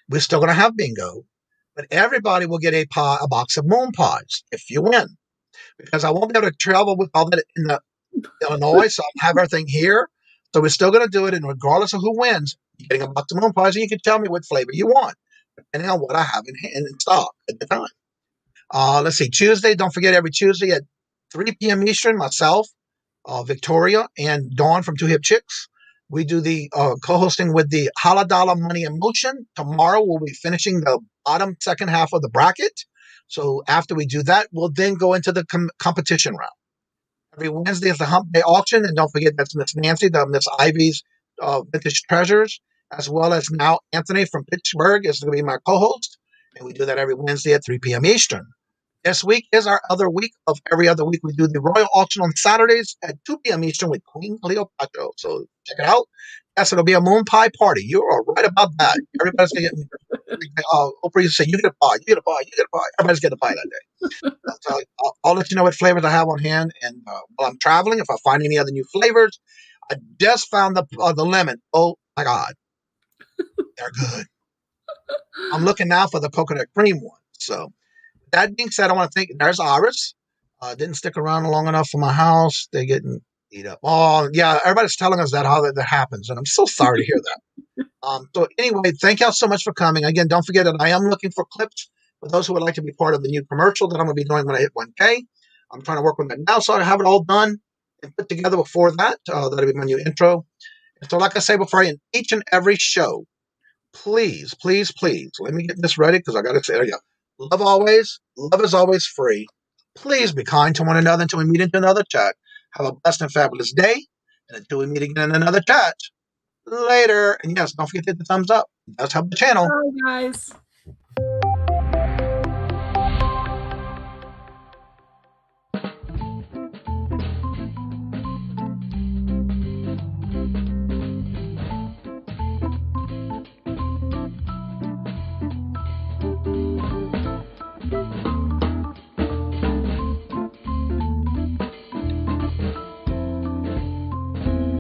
we're still going to have bingo, but everybody will get a box of moon pies if you win. Because I won't be able to travel with all that in Illinois, so I'll have everything here. So we're still going to do it, and regardless of who wins, you're getting a box of moon pies, and you can tell me what flavor you want, depending on what I have in stock at the time. Let's see, Tuesday, don't forget every Tuesday at 3 p.m. Eastern, myself, Victoria, and Dawn from Two Hip Chicks. We do the co-hosting with the $100 Money in Motion. Tomorrow, we'll be finishing the bottom second half of the bracket. So after we do that, we'll then go into the competition round. Every Wednesday is the Hump Day auction. And don't forget, that's Miss Nancy, the Miss Ivy's Vintage Treasures, as well as now Anthony from Pittsburgh is going to be my co-host. And we do that every Wednesday at 3 p.m. Eastern. This week is our other week of every other week. We do the Royal Auction on Saturdays at 2 p.m. Eastern with Queen Cleopatra. So check it out. Yes, it'll be a moon pie party. You are right about that. Everybody's going to get, Oprah used to say, you get a pie, you get a pie, you get a pie. Everybody's getting a pie that day. So I'll let you know what flavors I have on hand. And while I'm traveling, if I find any other new flavors, I just found the lemon. Oh, my God. They're good. I'm looking now for the coconut cream one. So that being said, I want to thank, there's Iris. Didn't stick around long enough for my house. They're getting eat up. Oh, yeah, everybody's telling us how that happens, and I'm so sorry to hear that. So anyway, thank y'all so much for coming. Again, don't forget that I am looking for clips for those who would like to be part of the new commercial that I'm going to be doing when I hit 1K. I'm trying to work on that now, so I have it all done and put together before that. That'll be my new intro. And so like I say before, in each and every show, please, please, please, let me get this ready because I got to say, there you go. Love always. Love is always free. Please be kind to one another until we meet into another chat. Have a blessed and fabulous day. And until we meet again in another chat, later. And yes, don't forget to hit the thumbs up. That's help the channel. Bye, guys.